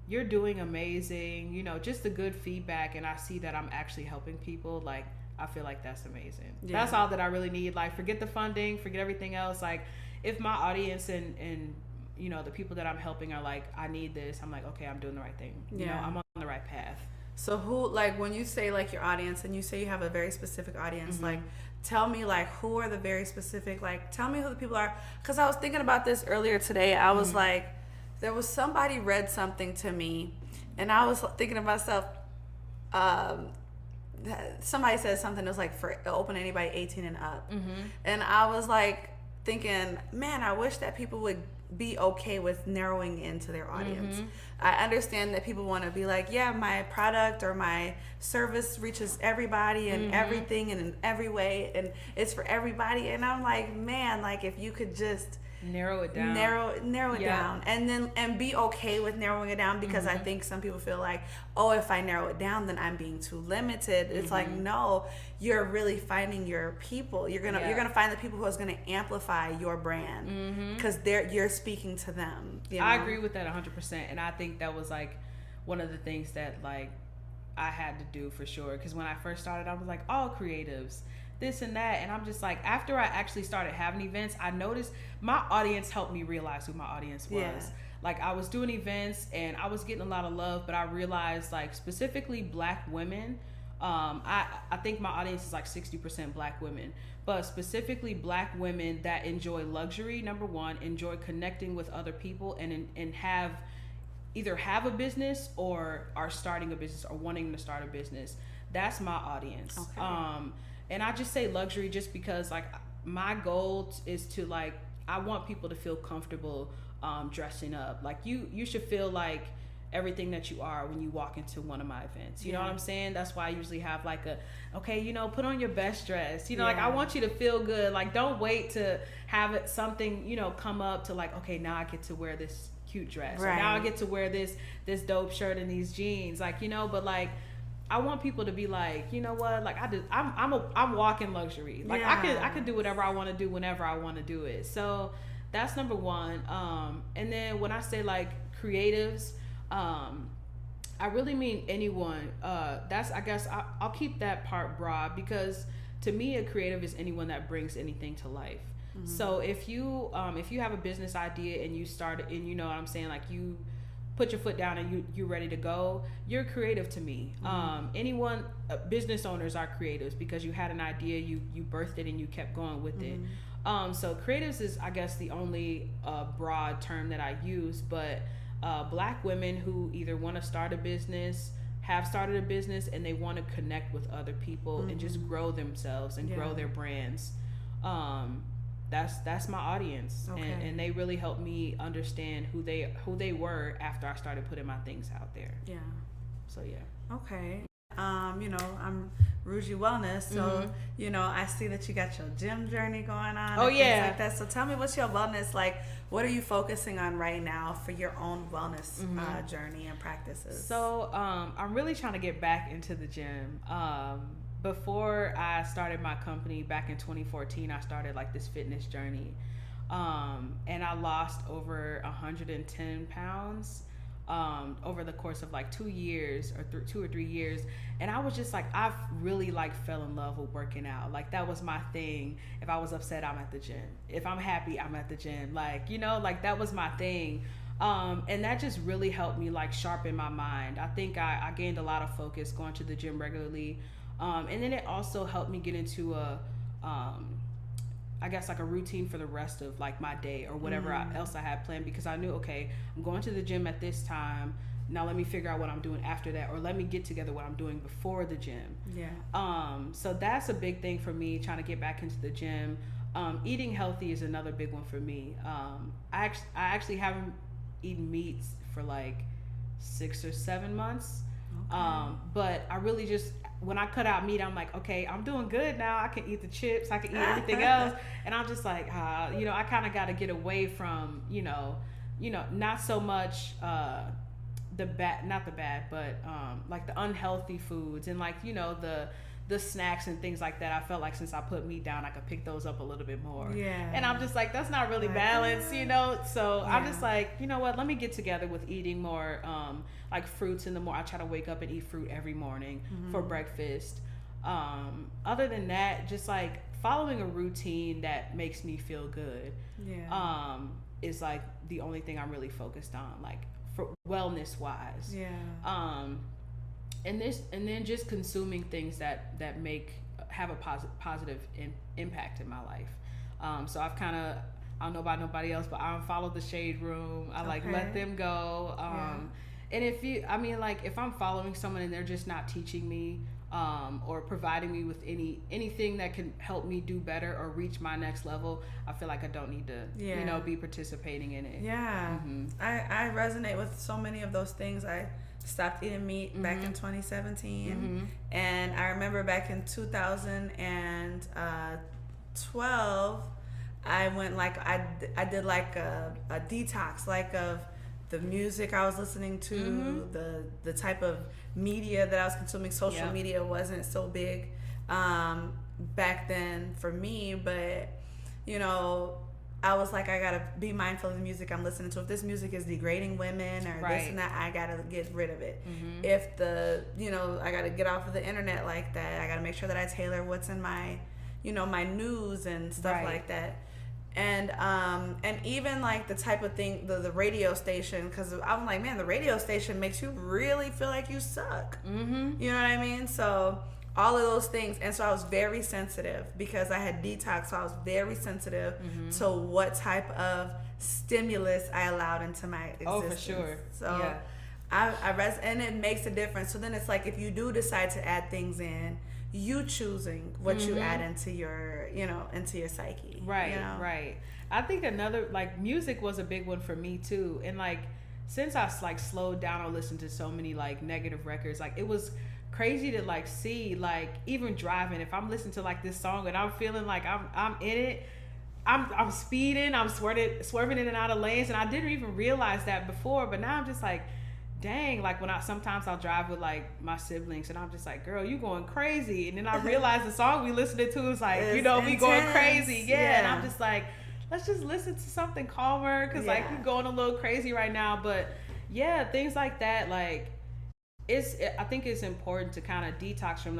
you're doing amazing, you know, just the good feedback, and I see that I'm actually helping people. Like, I feel like that's amazing. That's all that I really need. Like, forget the funding, forget everything else. Like, if my audience and you know, the people that I'm helping are like, I need this, I'm like, okay, I'm doing the right thing. You know, I'm on the right path. So who, like, when you say like your audience and you say you have a very specific audience, like, tell me like who are the very specific, like, tell me who the people are. Because I was thinking about this earlier today. I was like, there was somebody read something to me and I was thinking to myself, somebody said something that was like for open anybody 18 and up. And I was like thinking, man, I wish that people would be okay with narrowing into their audience. I understand that people want to be like, yeah, my product or my service reaches everybody and everything and in every way and it's for everybody. And I'm like, man, like if you could just narrow it down, narrow it down, and be okay with narrowing it down, because I think some people feel like, oh, if I narrow it down then I'm being too limited. It's like, no, you're really finding your people. You're gonna find the people who is gonna amplify your brand, because you're speaking to them, you know? I agree with that 100%, and I think that was like one of the things that like I had to do for sure, because when I first started I was like, all creatives, this and that, and I'm just like, after I actually started having events, I noticed my audience helped me realize who my audience was. Like, I was doing events and I was getting a lot of love, but I realized like specifically Black women, I think my audience is like 60% Black women, but specifically Black women that enjoy luxury, number one, enjoy connecting with other people, and either have a business or are starting a business or wanting to start a business. That's my audience. And I just say luxury just because like my goal is to like, I want people to feel comfortable dressing up. Like you should feel like everything that you are when you walk into one of my events. You know what I'm saying? That's why I usually have like okay, you know, put on your best dress. You know, like I want you to feel good. Like, don't wait to have something, you know, come up to like, okay, now I get to wear this cute dress. Or now I get to wear this dope shirt and these jeans. Like, you know, but like, I want people to be like, you know what, like I'm walking luxury. Like I could do whatever I want to do whenever I want to do it. So that's number one. And then when I say like creatives, I really mean anyone. That's, I guess I'll keep that part broad, because to me a creative is anyone that brings anything to life. So if you have a business idea and you start, and you know what I'm saying, like you put your foot down and you're ready to go, you're creative to me. Anyone, business owners are creatives because you had an idea, you birthed it and you kept going with it. So creatives is, I guess, the only broad term that I use, but Black women who either want to start a business, have started a business, and they want to connect with other people and just grow themselves and grow their brands. That's my audience. And they really helped me understand who they were after I started putting my things out there. So okay. You know, I'm Rougie Wellness, so you know, I see that you got your gym journey going on. Things like that. So tell me, what's your wellness like? What are you focusing on right now for your own wellness journey and practices? So I'm really trying to get back into the gym. Before I started my company back in 2014, I started like this fitness journey. And I lost over 110 pounds over the course of like 2 years or 2 or 3 years. And I was just like, I've really like fell in love with working out. Like that was my thing. If I was upset, I'm at the gym. If I'm happy, I'm at the gym. Like, like that was my thing. And that just really helped me like sharpen my mind. I think I gained a lot of focus going to the gym regularly. And then it also helped me get into I guess like a routine for the rest of like my day or whatever else I had planned, because I knew, okay, I'm going to the gym at this time. Now let me figure out what I'm doing after that, or let me get together what I'm doing before the gym. Yeah. So that's a big thing for me, trying to get back into the gym. Eating healthy is another big one for me. I actually haven't eaten meats for like 6 or 7 months. Okay. But I really just, when I cut out meat, I'm like, okay, I'm doing good now. I can eat the chips, I can eat everything else. And I'm just like, I kind of got to get away from, not so much like the unhealthy foods and like, the snacks and things like that. I felt like since I put meat down, I could pick those up a little bit more. Yeah. And I'm just like, that's not really balanced, So I'm just like, you know what? Let me get together with eating more like fruits in the morning. I try to wake up and eat fruit every morning for breakfast. Other than that, just like following a routine that makes me feel good is like the only thing I'm really focused on, like for wellness wise. And then just consuming things that have a positive impact in my life. So I've kind of, I don't know about nobody else, but I unfollowed the Shade Room. I like let them go. And if I'm following someone and they're just not teaching me or providing me with anything that can help me do better or reach my next level, I feel like I don't need to be participating in it. I resonate with so many of those things. I stopped eating meat back in 2017, and I remember back in 2012 I went like I did like a detox, like of the music I was listening to, the type of media that I was consuming. Social media wasn't so big back then for me, but I was like, I gotta be mindful of the music I'm listening to. If this music is degrading women or this and that, I gotta get rid of it. If I gotta get off of the internet like that. I gotta make sure that I tailor what's in my, my news and stuff like that. And even like the type of thing, the radio station, because I'm like, man, the radio station makes you really feel like you suck. You know what I mean? So all of those things. And so I was very sensitive because I had detox. So I was very sensitive to what type of stimulus I allowed into my existence. Oh, for sure. So and it makes a difference. So then it's like, if you do decide to add things in, you choosing what you add into your, into your psyche. Right. I think another, like, music was a big one for me too. And like, since I like slowed down or listened to so many like negative records, like it was crazy to like see, like, even driving, if I'm listening to like this song and I'm feeling like I'm in it, I'm speeding, I'm swerving in and out of lanes, and I didn't even realize that before, but now I'm just like, dang, like when sometimes I'll drive with like my siblings and I'm just like, girl, you going crazy, and then I realize the song we listening to is like, we going crazy, and I'm just like, let's just listen to something calmer, because like we're going a little crazy right now. But things like that, like I think it's important to kind of detox from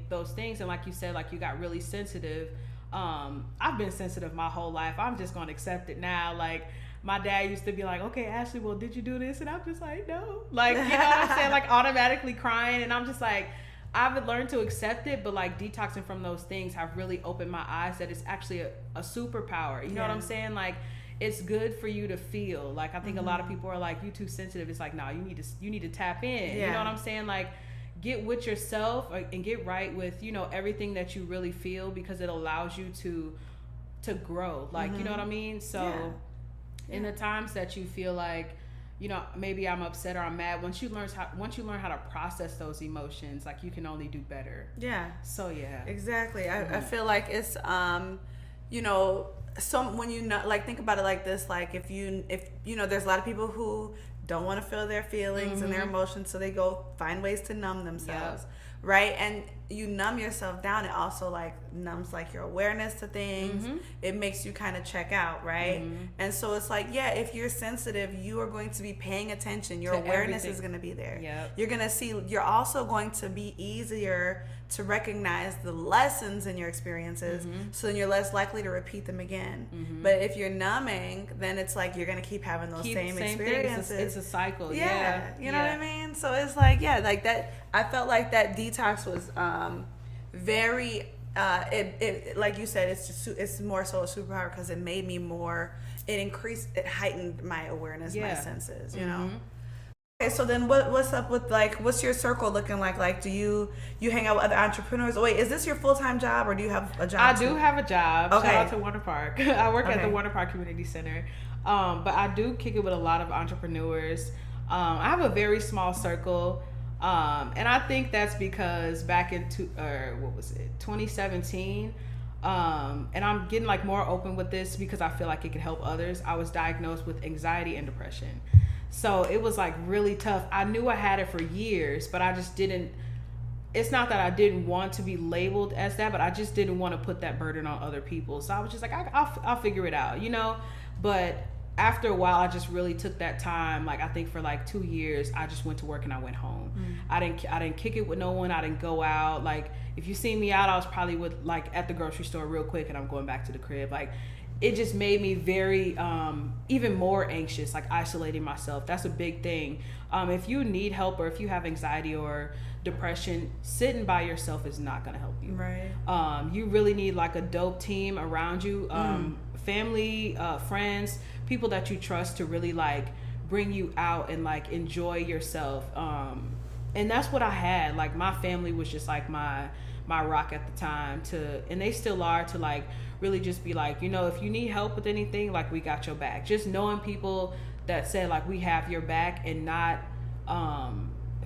those things. And like you said, like you got really sensitive. I've been sensitive my whole life. I'm just gonna accept it now. Like my dad used to be like, okay, Ashley, well, did you do this? And I'm just like, no. Like, you know what I'm saying? Like automatically crying. And I'm just like, I've learned to accept it, but like detoxing from those things have really opened my eyes that it's actually a superpower. You know what I'm saying? Like, it's good for you to feel. Like, I think a lot of people are like, you too sensitive. It's like, no, you need to tap in. You know what I'm saying? Like, get with yourself and get right with, everything that you really feel, because it allows you to grow. Like, you know what I mean? So in the times that you feel like, maybe I'm upset or I'm mad, once you learn how to process those emotions, like you can only do better. So exactly. I feel like it's when you like think about it like this, like if there's a lot of people who don't want to feel their feelings and their emotions, so they go find ways to numb themselves, right? And you numb yourself down, it also like numbs like your awareness to things. It makes you kind of check out, right? And so it's like, yeah, if you're sensitive, you are going to be paying attention. Your awareness is going to be there. You're going to see, you're also going to be easier to recognize the lessons in your experiences, so then you're less likely to repeat them again. But if you're numbing, then it's like you're going to keep having those same experiences. It's a cycle. You know what I mean? So it's like, yeah, like that. I felt like that detox was very it like you said, it's more so a superpower because it made me more, it heightened my awareness, my senses, you know. Okay, so then what's up with, like, what's your circle looking like? Like, do you hang out with other entrepreneurs? Wait, is this your full-time job, or do you have a job? I do have a job. Okay. Shout out to Warner Park. I work at the Warner Park Community Center. But I do kick it with a lot of entrepreneurs. I have a very small circle. And I think that's because back in 2017, and I'm getting like more open with this because I feel like it can help others. I was diagnosed with anxiety and depression. So it was like really tough. I knew I had it for years, but I just didn't, it's not that I didn't want to be labeled as that, but I just didn't want to put that burden on other people. So I was just like, I'll figure it out, you know? But after a while, I just really took that time. Like, I think for like 2 years, I just went to work and I went home. I didn't kick it with no one. I didn't go out. Like, if you see me out, I was probably with, like, at the grocery store real quick and I'm going back to the crib. Like, it just made me very, even more anxious, like isolating myself. That's a big thing. If you need help or if you have anxiety or depression, sitting by yourself is not going to help you. Right. You really need like a dope team around you, family, friends, people that you trust to really like bring you out and like enjoy yourself. And that's what I had. Like, my family was just like my rock at the time, and they still are, to like really just be like, you know, if you need help with anything, like, we got your back. Just knowing people that said like, we have your back, and not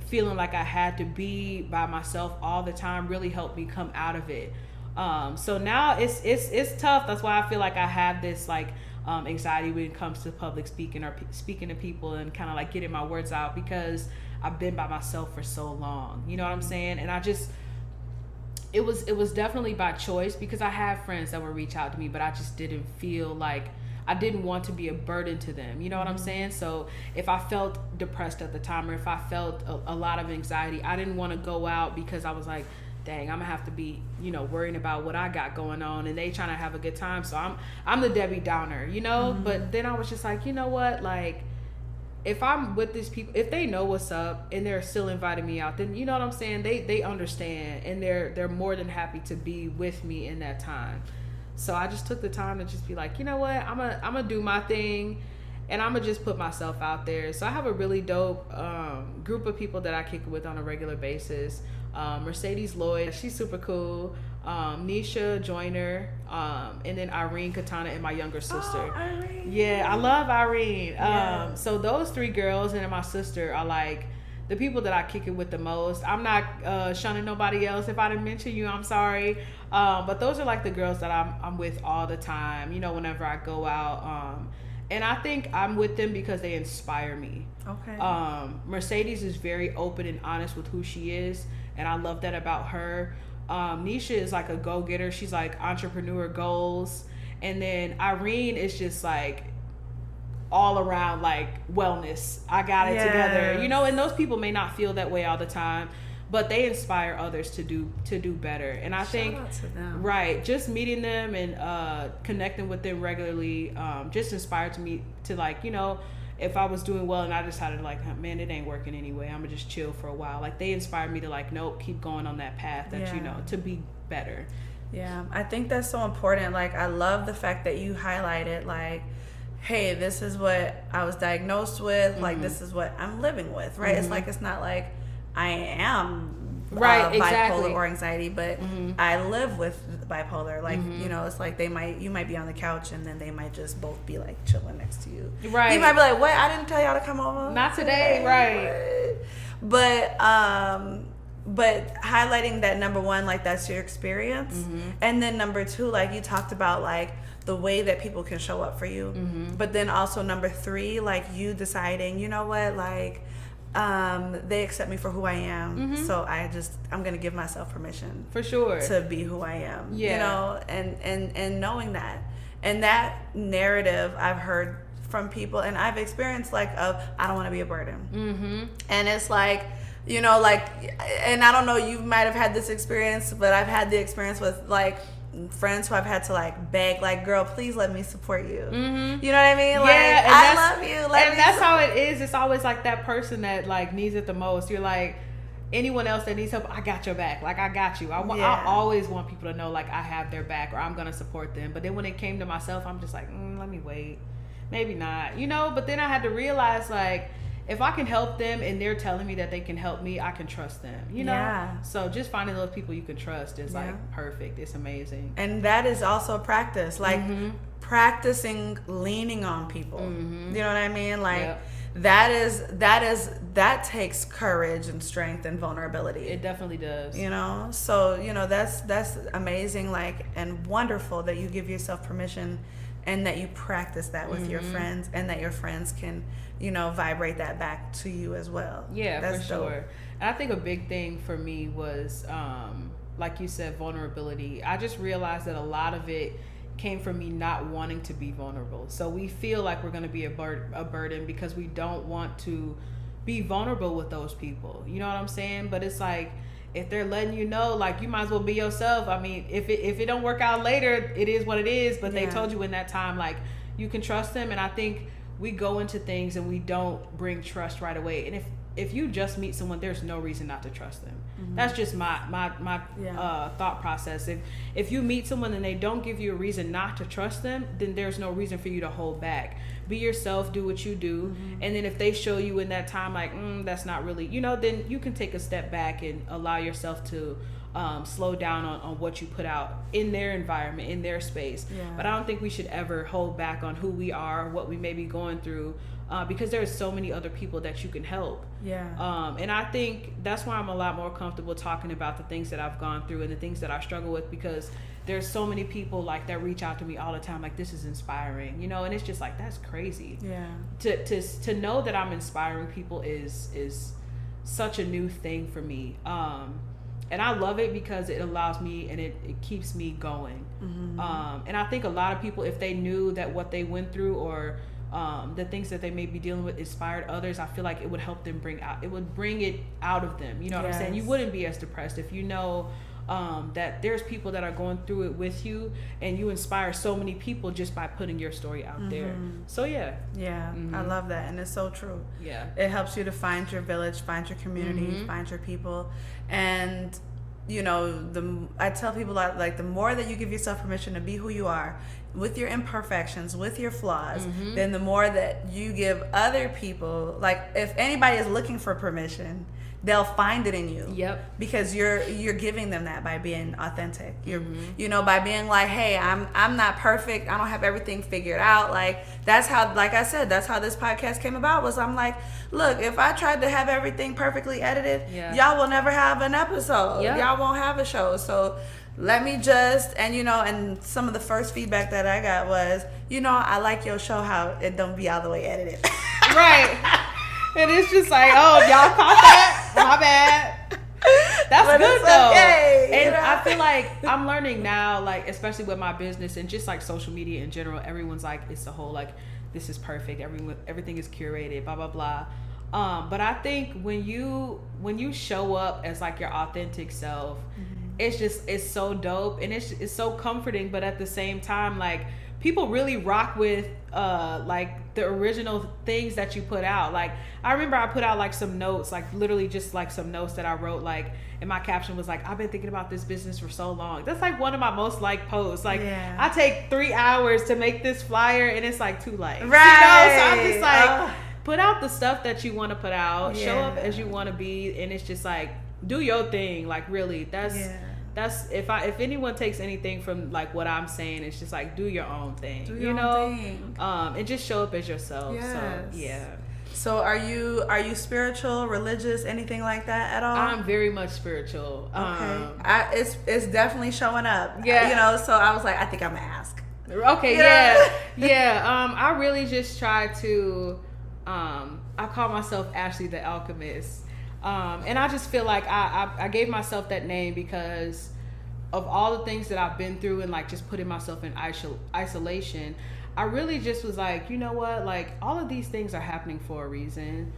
feeling like I had to be by myself all the time really helped me come out of it. So now it's tough. That's why I feel like I have this like anxiety when it comes to public speaking or speaking to people and kind of like getting my words out, because I've been by myself for so long, you know what I'm saying? And I just, it was definitely by choice, because I have friends that would reach out to me, but I just didn't feel like, I didn't want to be a burden to them, you know what I'm saying? So if I felt depressed at the time, or if I felt a lot of anxiety, I didn't want to go out, because I was like, dang, I'm gonna have to be, you know, worrying about what I got going on, and they trying to have a good time. So I'm the Debbie Downer, you know? But then I was just like, you know what? Like, if I'm with these people, if they know what's up and they're still inviting me out, then you know what I'm saying? They understand, and they're more than happy to be with me in that time. So I just took the time to just be like, you know what? I'm gonna do my thing, and I'm gonna just put myself out there. So I have a really dope group of people that I kick it with on a regular basis. Mercedes Lloyd, she's super cool. Nisha Joyner, and then Irene Katana, and my younger sister. Oh, Irene. Yeah, I love Irene. So those three girls and then my sister are like the people that I kick it with the most. I'm not shunning nobody else. If I didn't mention you, I'm sorry. But those are like the girls that I'm with all the time, you know, whenever I go out. And I think I'm with them because they inspire me. Okay. Mercedes is very open and honest with who she is, and I love that about her. Nisha is like a go-getter. She's like entrepreneur goals. And then Irene is just like all around like wellness. I got it together, you know, and those people may not feel that way all the time, but they inspire others to do better. And I think, shout out to them. Right, just meeting them and connecting with them regularly just inspired me to, like, you know, if I was doing well and I decided like, man, it ain't working anyway, I'm gonna just chill for a while. Like, they inspired me to like, nope, keep going on that path that you know, to be better. Yeah, I think that's so important. Like, I love the fact that you highlighted like, hey, this is what I was diagnosed with. Like, this is what I'm living with, right? It's like, it's not like I am bipolar or anxiety, but I live with bipolar. Like, you know, it's like you might be on the couch and then they might just both be like chilling next to you. Right. You might be like, what? I didn't tell y'all to come over. Not today. Right. But highlighting that, number one, like, that's your experience. And then number two, like, you talked about like the way that people can show up for you. But then also number three, like, you deciding, you know what, like, they accept me for who I am. So I'm gonna give myself permission for sure to be who I am. Yeah. You know, and knowing that, and that narrative I've heard from people, and I've experienced I don't want to be a burden. And it's like, you know, like, and I don't know, you might have had this experience, but I've had the experience with like friends who I've had to like beg, like, girl, please let me support you. You know what I mean? Like, I love you. And that's how it is. It's always like that person that like needs it the most. You're like, anyone else that needs help, I got your back. Like, I got you. I always want people to know like I have their back, or I'm gonna support them. But then when it came to myself, I'm just like, let me wait. Maybe not. You know. But then I had to realize, like, if I can help them and they're telling me that they can help me, I can trust them, you know? Yeah. So just finding those people you can trust is like perfect. It's amazing. And that is also a practice, like practicing leaning on people. You know what I mean? Like that takes courage and strength and vulnerability. It definitely does. You know? So, you know, that's amazing, like, and wonderful that you give yourself permission and that you practice that with your friends, and that your friends can, you know, vibrate that back to you as well. Yeah, that's for sure. Dope. And I think a big thing for me was, like you said, vulnerability. I just realized that a lot of it came from me not wanting to be vulnerable. So we feel like we're going to be a burden because we don't want to be vulnerable with those people. You know what I'm saying? But it's like, if they're letting you know, like, you might as well be yourself. I mean, if it don't work out later, it is what it is. But they told you in that time, like, you can trust them. And I think we go into things and we don't bring trust right away. And if you just meet someone, there's no reason not to trust them. That's just my thought process. If you meet someone and they don't give you a reason not to trust them, then there's no reason for you to hold back. Be yourself, do what you do. And then if they show you in that time, like, that's not really, you know, then you can take a step back and allow yourself to slow down on what you put out in their environment, in their space. But I don't think we should ever hold back on who we are, what we may be going through, because there's so many other people that you can help. And I think that's why I'm a lot more comfortable talking about the things that I've gone through and the things that I struggle with, because there's so many people like that reach out to me all the time, like, this is inspiring, you know. And it's just like, that's crazy. To know that I'm inspiring people is such a new thing for me. And I love it because it allows me and it keeps me going. And I think a lot of people, if they knew that what they went through or the things that they may be dealing with inspired others, I feel like it would help them bring it out of them. You know what I'm saying? You wouldn't be as depressed if you know that there's people that are going through it with you, and you inspire so many people just by putting your story out there. So I love that, and it's so true. It helps you to find your village, find your community, find your people. And you know, I tell people that, like, the more that you give yourself permission to be who you are, with your imperfections, with your flaws, then the more that you give other people, like, if anybody is looking for permission, they'll find it in you. Because you're giving them that by being authentic. You know, by being like, hey, I'm not perfect. I don't have everything figured out. Like, that's how, like I said, that's how this podcast came about. Was I'm like, look, if I tried to have everything perfectly edited, y'all will never have an episode. Y'all won't have a show. So let me just, and you know, and some of the first feedback that I got was, you know, I like your show how it don't be all the way edited. And it's just like, oh, y'all caught that? My bad. That's but good though. Okay, and I feel like I'm learning now, like, especially with my business and just like social media in general, everyone's like, it's the whole, like, this is perfect. Everything is curated, blah, blah, blah. But I think when you show up as like your authentic self, it's so dope, and it's so comforting. But at the same time, like, people really rock with like the original things that you put out. Like, I remember I put out like some notes, like literally just like some notes that I wrote, like, and my caption was like, I've been thinking about this business for so long. That's like one of my most liked posts. Like, I take 3 hours to make this flyer and it's like 2 likes. You know? So I'm just like, put out the stuff that you want to put out, show up as you want to be, and it's just like, do your thing. Like, really, that's if anyone takes anything from like what I'm saying, it's just like, do your own thing. And just show up as yourself. So are you spiritual, religious, anything like that at all? I'm very much spiritual. Okay. It's definitely showing up. You know, so I was like, I think I'm gonna ask. Okay. I really just try to I call myself Ashley the Alchemist. And I just feel like I gave myself that name because of all the things that I've been through and like just putting myself in isolation. I really just was like, you know what, like all of these things are happening for a reason.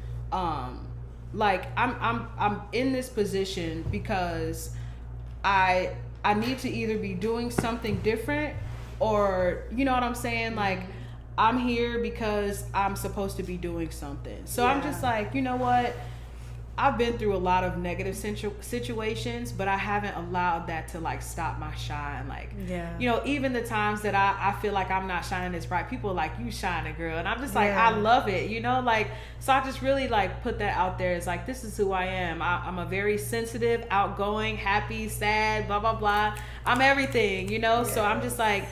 Like I'm in this position because I need to either be doing something different, or you know what I'm saying, like I'm here because I'm supposed to be doing something. So I'm just like, you know what, I've been through a lot of negative situations, but I haven't allowed that to like stop my shine. Like, you know, even the times that I feel like I'm not shining as bright, people are like, you shining, girl. And I'm just like, I love it, you know, like, so I just really like put that out there. It's like, this is who I am. I'm a very sensitive, outgoing, happy, sad, blah, blah, blah. I'm everything, you know? So I'm just like,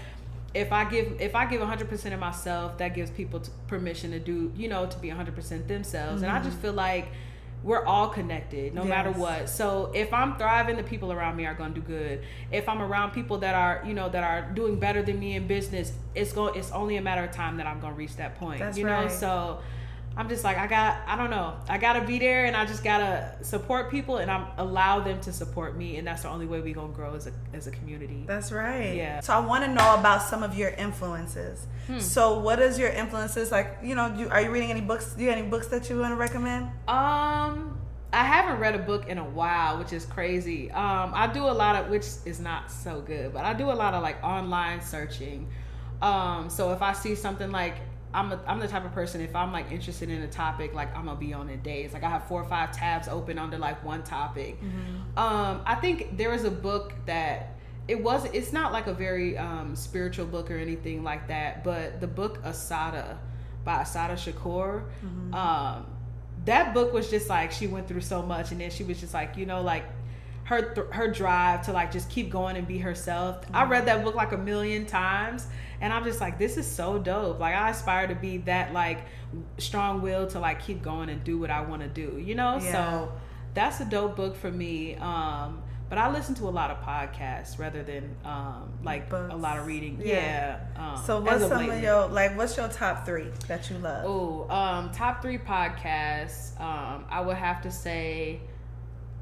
if I give 100% of myself, that gives people permission to do, you know, to be 100% themselves. And I just feel like we're all connected no matter what. So if I'm thriving, the people around me are going to do good. If I'm around people that are, you know, that are doing better than me in business, it's only a matter of time that I'm going to reach that point. That's you know? So I'm just like, I got to be there, and I just got to support people, and I'm allow them to support me. And that's the only way we're going to grow as a community. That's right. Yeah. So I want to know about some of your influences. So what is your influences? Like, you know, are you reading any books? Do you have any books that you want to recommend? I haven't read a book in a while, which is crazy. I do a lot of, which is not so good, but I do a lot of like online searching. So if I see something, like I'm the type of person, if I'm like interested in a topic, like I'm gonna be on it days. Like I have 4 or 5 tabs open under like one topic. I think there is a book that it's not like a very spiritual book or anything like that, but the book Asada by Asada Shakur, that book was just like, she went through so much, and then she was just like, you know, like her drive to like just keep going and be herself. I read that book like 1 million times, and I'm just like, this is so dope. Like I aspire to be that like strong will to like keep going and do what I want to do, you know? So that's a dope book for me. But I listen to a lot of podcasts rather than like books. A lot of reading. So what's some of your, like, what's your top 3 that you love? Top 3 podcasts. I would have to say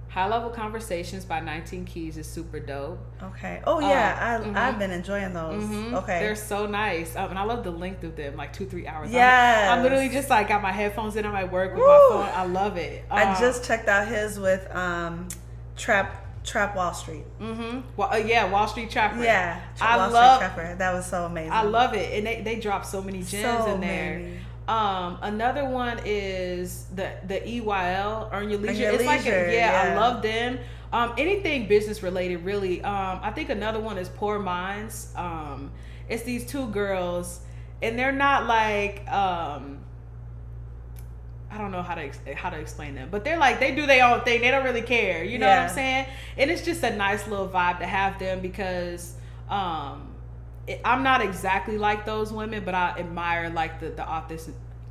High Level Conversations by 19 Keys is super dope. Okay. Oh yeah, I've been enjoying those. Okay. They're so nice. And I love the length of them, like 2-3 hours. Yes. I'm literally just like got my headphones in on my work with my phone. I love it. I just checked out his with Trap Wall Street. Wall Street Trapper. Yeah, Wall Street Trapper. That was so amazing. I love it, and they drop so many gems in there. Many. Another one is the EYL, Earn Your Leisure. It's like I love them. Anything business related, really. I think another one is Poor Minds. It's these 2 girls, and they're not like I don't know how to explain them, but they're like, they do their own thing. They don't really care. You know what I'm saying? And it's just a nice little vibe to have them, because I'm not exactly like those women, but I admire like the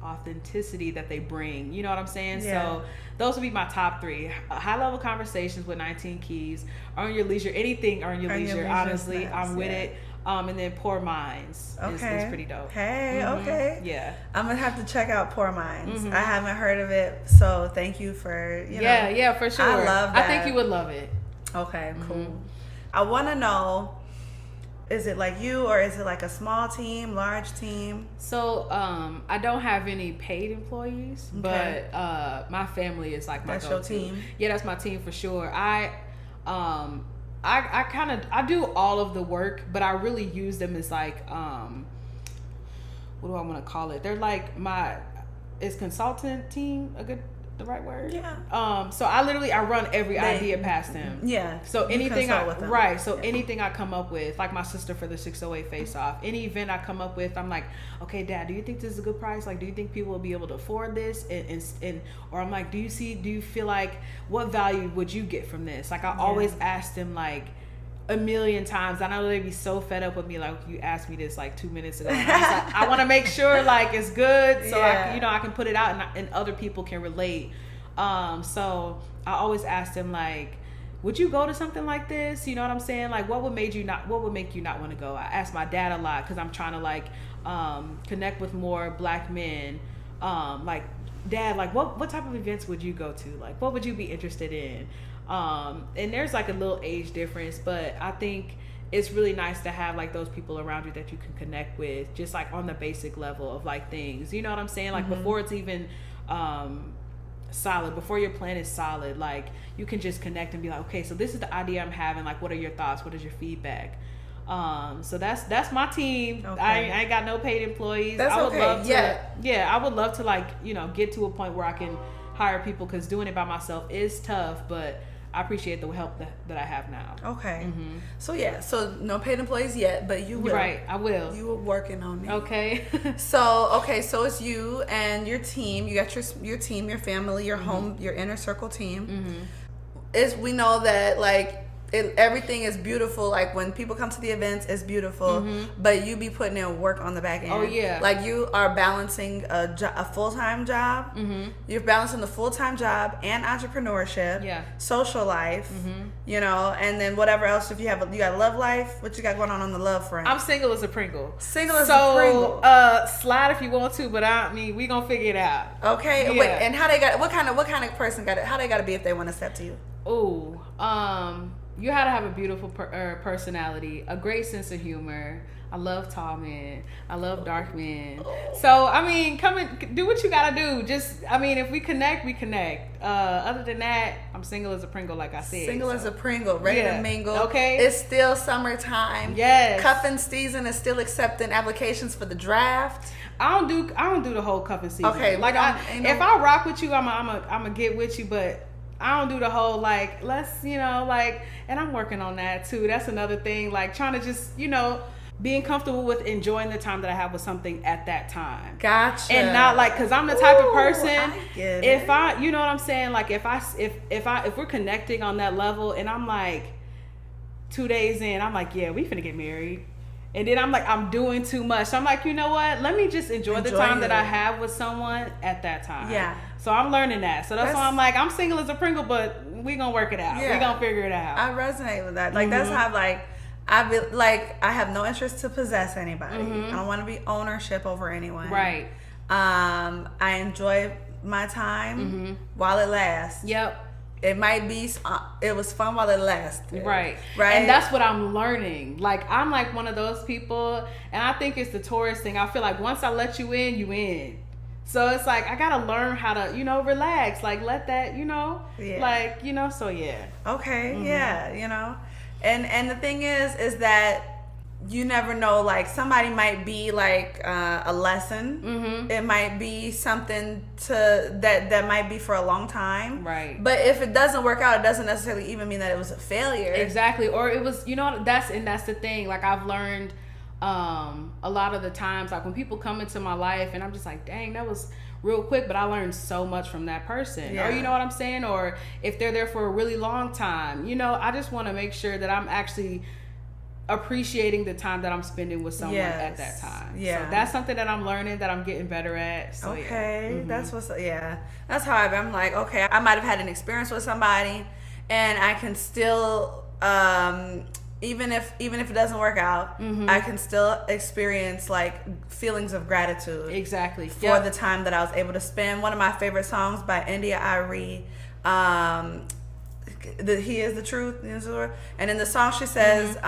authenticity that they bring. You know what I'm saying? So those would be my top 3. High Level Conversations with 19 Keys, Earn Your Leisure, anything Earn Your Leisure. Honestly, I'm with it. And then Poor Minds is pretty dope. Okay. Yeah. I'm going to have to check out Poor Minds. I haven't heard of it, so thank you for, you know. Yeah, for sure. I love that. I think you would love it. Okay, cool. I want to know, is it like you, or is it like a small team, large team? So, I don't have any paid employees, but my family is like my go-to. That's your team? Yeah, that's my team for sure. I do all of the work, but I really use them as like, what do I want to call it? They're like is consultant team the right word? Yeah. So I run every idea past them. Yeah. So anything anything I come up with, like my sister for the 608 face off, any event I come up with, I'm like, okay, Dad, do you think this is a good price? Like, do you think people will be able to afford this? And or I'm like, do you feel like, what value would you get from this? Like I always ask them like 1 million times. I know they'd be so fed up with me, like, you asked me this like 2 minutes ago. And I was like, I want to make sure like it's good, so I can put it out and other people can relate. So I always ask them like, would you go to something like this? You know what I'm saying? Like, what would make you not want to go? I ask my dad a lot, because I'm trying to like connect with more Black men, like Dad, like what type of events would you go to? Like what would you be interested in? And there's like a little age difference, but I think it's really nice to have like those people around you that you can connect with, just like on the basic level of like things, you know what I'm saying? Like before it's even solid, before your plan is solid, like you can just connect and be like, okay, so this is the idea I'm having, like what are your thoughts, what is your feedback? So that's my team. Okay. I ain't got no paid employees. That's I would okay. love to, I would love to like, you know, get to a point where I can hire people, because doing it by myself is tough, but I appreciate the help that I have now. Okay. So no paid employees yet, but you will. Right, I will. You were working on it. Okay. So it's you and your team. You got your team, your family, your home, your inner circle team. We know that like everything is beautiful. Like when people come to the events, it's beautiful. But you be putting in work on the back end. Oh yeah. Like you are balancing a full-time job. You're balancing the full-time job and entrepreneurship. Yeah. Social life. You know, and then whatever else. If you got love life. What you got going on the love front? I'm single as a Pringle. Single as a Pringle. Slide if you want to, but I mean we gonna figure it out. Okay. Yeah. Wait, and how they got? What kind of person got it? How they got to be if they want to step to you? Ooh, you had to have a beautiful personality, a great sense of humor. I love tall men. I love dark men. So, I mean, come and do what you gotta do. Just, I mean, if we connect, we connect. Other than that, I'm single as a Pringle, like I said. Single as a Pringle, ready to mingle. Okay. It's still summertime. Yes. Cuffing season is still accepting applications for the draft. I don't do the whole cuffing season. Okay. Like, if I rock with you, I'm a get with you, but I don't do the whole like, let's, you know, like, and I'm working on that too. That's another thing, like trying to just, you know, being comfortable with enjoying the time that I have with something at that time. Gotcha. And not like, cause I'm the type of person, if I, you know what I'm saying? Like if we're connecting on that level and I'm like 2 days in, I'm like, yeah, we finna get married. And then I'm like, I'm doing too much. So I'm like, you know what? Let me just enjoy the time that I have with someone at that time. Yeah. So I'm learning that. So that's why I'm like, I'm single as a Pringle, but we gonna work it out. Yeah. We gonna figure it out. I resonate with that. Like that's how like I have no interest to possess anybody. I don't want to be ownership over anyone. Right. I enjoy my time while it lasts. Yep. It might be, it was fun while it lasted. Right. Right. And that's what I'm learning. Like, I'm like one of those people, and I think it's the Taurus thing. I feel like once I let you in, you in. So it's like, I got to learn how to, you know, relax. Like, let that, you know, like, you know, so yeah. Okay. Yeah. You know, and the thing is that you never know, like somebody might be like a lesson. It might be something that might be for a long time. Right. But if it doesn't work out, it doesn't necessarily even mean that it was a failure. Exactly. Or it was, you know, that's the thing. Like I've learned a lot of the times, like when people come into my life and I'm just like, dang, that was real quick, but I learned so much from that person. Or you know what I'm saying? Or if they're there for a really long time, you know, I just want to make sure that I'm actually appreciating the time that I'm spending with someone at that time. Yeah. So that's something that I'm learning, that I'm getting better at. So that's that's how I'm like, okay, I might have had an experience with somebody and I can still even if it doesn't work out, I can still experience like feelings of gratitude. Exactly. For the time that I was able to spend. One of my favorite songs by India Arie, He Is the Truth, and in the song she says,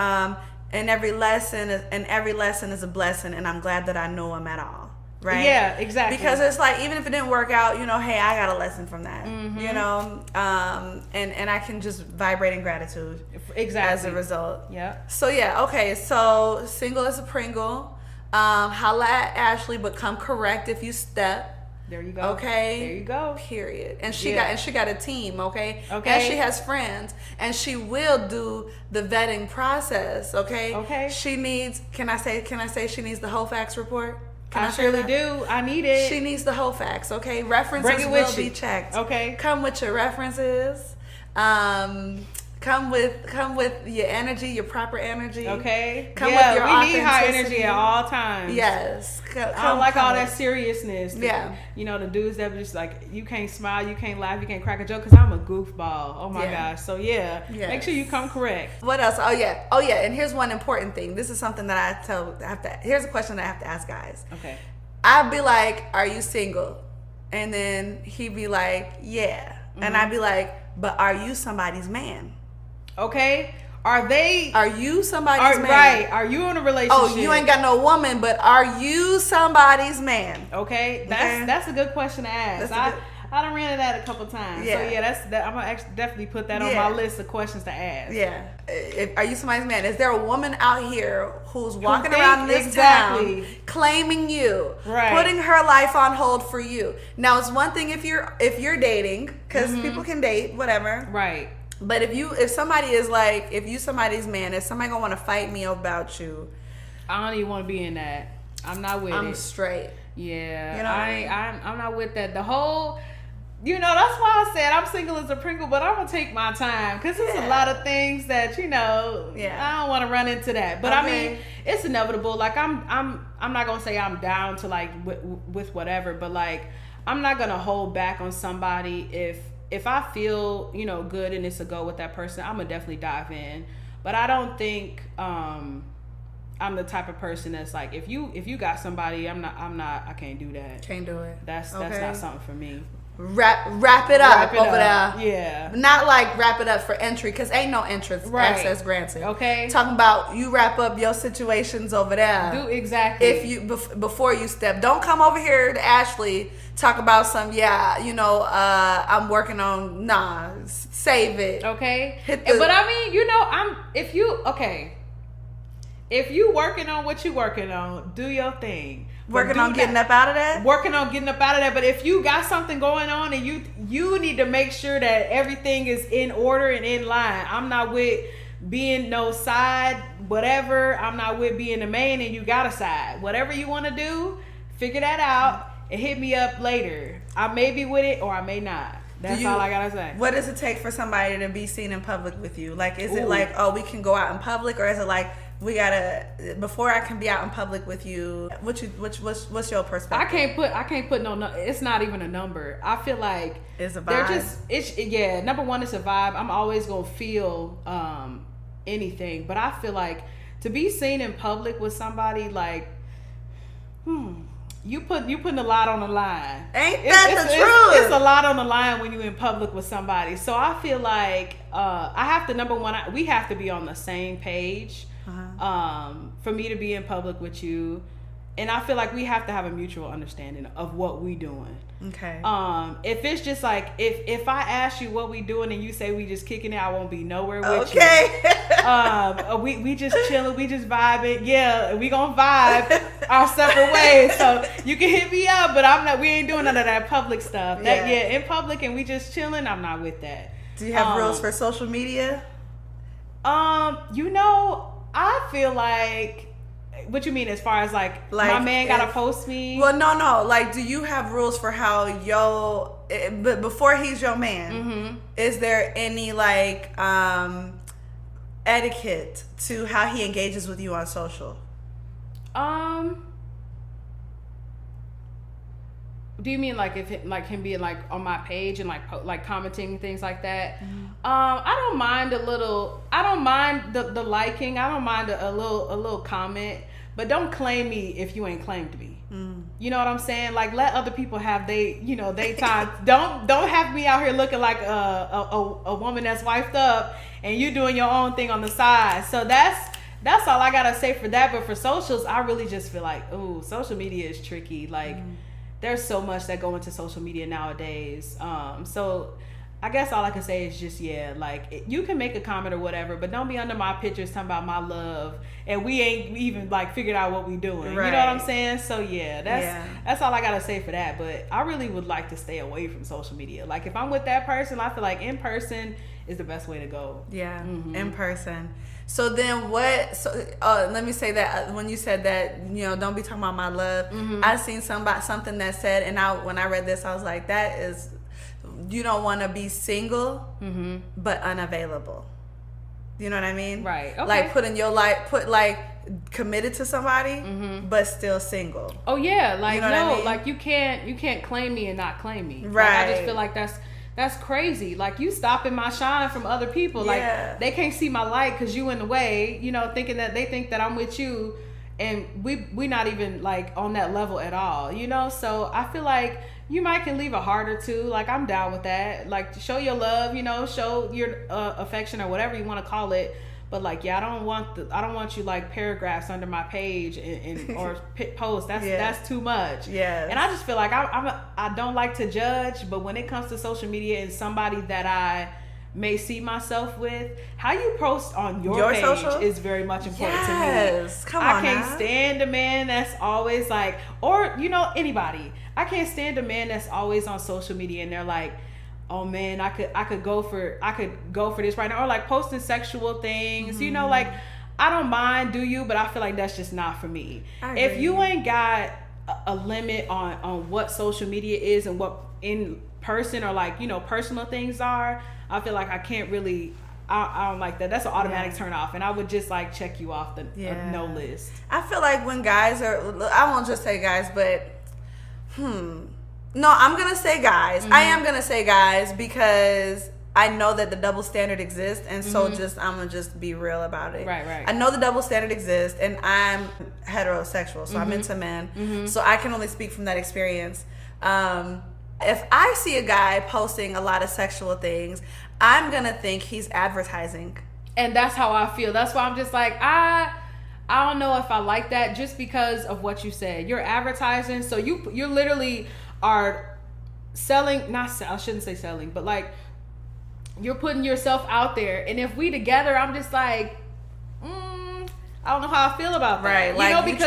and every lesson is a blessing, and I'm glad that I know him at all. Right? Yeah, exactly. Because it's like, even if it didn't work out, you know, hey, I got a lesson from that. You know, and I can just vibrate in gratitude. Exactly. As a result. Yeah. So okay. So single as a Pringle. Holla at Ashley, but come correct if you step. There you go. Okay. There you go. Period. And she got a team, okay? Okay. And she has friends. And she will do the vetting process, okay? Okay. She needs, can I say she needs the whole facts report? I surely do. I need it. She needs the whole facts, okay? References will be checked. Okay. Come with your references. Come with your energy, your proper energy. Okay. Come with your authenticity. We need high energy at all times. Yes. I don't like all that seriousness. You know, the dudes that just like, you can't smile, you can't laugh, you can't crack a joke, because I'm a goofball. Oh my gosh. So make sure you come correct. What else? Oh yeah. And here's one important thing. This is something that here's a question that I have to ask guys. Okay. I'd be like, are you single? And then he'd be like, yeah. And I'd be like, but are you somebody's man? Okay. Are you somebody's man? Right. Are you in a relationship? Oh, you ain't got no woman, but are you somebody's man? Okay. That's a good question to ask. I done ran into that a couple times. Yeah. So yeah, I'm gonna actually definitely put that on my list of questions to ask. Yeah. Are you somebody's man? Is there a woman out here who's walking around this town claiming you, putting her life on hold for you? Now it's one thing if you're dating, because people can date, whatever. Right. But if somebody is like, if you somebody's man, is somebody gonna want to fight me about you? I don't even want to be in that. I'm not with it. I'm straight. Yeah. You know I'm not with that. The whole. That's why I said I'm single as a Pringle, but I'm gonna take my time because there's a lot of things that I don't want to run into that. But I mean, it's inevitable. Like I'm not gonna say I'm down to like with whatever, but like I'm not gonna hold back on somebody if I feel good and it's a go with that person. I'm gonna definitely dive in. But I don't think I'm the type of person that's like if you got somebody, I can't do that. Can't do it. That's not something for me. Wrap it up over there. Yeah. Not like wrap it up for entry, because ain't no entrance access granted. Okay. Talking about you wrap up your situations over there. Do exactly. If you before you step, don't come over here to Ashley talk about some. I'm working on. Save it. Okay. But I mean, if you working on what you working on, do your thing. Working on getting up out of that? Working on getting up out of that. But if you got something going on and you need to make sure that everything is in order and in line. I'm not with being no side, whatever. I'm not with being the main and you got a side. Whatever you want to do, figure that out and hit me up later. I may be with it or I may not. That's all I gotta say. What does it take for somebody to be seen in public with you? Like, is it like, oh, we can go out in public, or is it like we gotta before I can be out in public with you? What's your perspective? I can't put no. It's not even a number. I feel like it's a vibe. Number one, it's a vibe. I'm always gonna feel anything, but I feel like to be seen in public with somebody like, You putting a lot on the line. Ain't that the truth? It's a lot on the line when you're in public with somebody. So I feel like I have to, number one, we have to be on the same page for me to be in public with you. And I feel like we have to have a mutual understanding of what we doing. Okay. If it's just like if I ask you what we doing and you say we just kicking it, I won't be nowhere with you. We just chilling, we just vibing. Yeah, we gonna vibe our separate ways. So you can hit me up, but we ain't doing none of that public stuff. In public and we just chilling, I'm not with that. Do you have rules for social media? I feel like. What you mean as far as like my man gotta post me? Well, no. Like, do you have rules for how but before he's your man, is there any like etiquette to how he engages with you on social? Do you mean like him being like on my page and like commenting things like that? I don't mind the liking. I don't mind a little comment, but don't claim me if you ain't claimed me. You know what I'm saying? Like, let other people have they time. don't have me out here looking like a woman that's wifed up and you doing your own thing on the side. So that's all I gotta say for that. But for socials, I really just feel like, social media is tricky. Like. There's so much that go into social media nowadays. So I guess all I can say is just, you can make a comment or whatever, but don't be under my pictures talking about my love and we ain't even like figured out what we doing. Right. You know what I'm saying? So that's all I gotta say for that. But I really would like to stay away from social media. Like if I'm with that person, I feel like in person is the best way to go. Yeah, in person. So then let me say that when you said that, don't be talking about my love. I seen something that said, and when I read this, I was like, that is, you don't want to be single, but unavailable. You know what I mean? Right. Okay. Like putting your life, committed to somebody, but still single. Oh yeah. Like, I mean? Like you can't claim me and not claim me. Right. Like, I just feel like that's crazy. Like you stopping my shine from other people. Like they can't see my light because you in the way, thinking that they think that I'm with you and we not even like on that level at all, So I feel like you might can leave a heart or two. Like, I'm down with that. Like, show your love, show your affection or whatever you want to call it. But like, yeah, I don't want you like paragraphs under my page and or posts. That's too much. Yeah. And I just feel like I don't like to judge, but when it comes to social media and somebody that I may see myself with, how you post on your page social? is very much important to me. Yes, come on. I can't stand a man that's always like, or anybody. I can't stand a man that's always on social media and they're like, oh man, I could go for this right now, or like posting sexual things. Like, I don't mind, but I feel like that's just not for me. If you ain't got a limit on what social media is and what in person or like personal things are, I feel like I can't really. I don't like that. That's an automatic turn off, and I would just like check you off the no list. I feel like when guys are, I won't just say guys, but no, I'm gonna say guys. I am gonna say guys because I know that the double standard exists, and so I'm gonna just be real about it. Right. I know the double standard exists, and I'm heterosexual, so I'm into men, so I can only speak from that experience. If I see a guy posting a lot of sexual things, I'm gonna think he's advertising. And that's how I feel. That's why I'm just like, I don't know if I like that, just because of what you said. You're advertising, so you literally are selling. I shouldn't say selling, but like, you're putting yourself out there. And if we together, I'm just like, I don't know how I feel about that. Right, like, because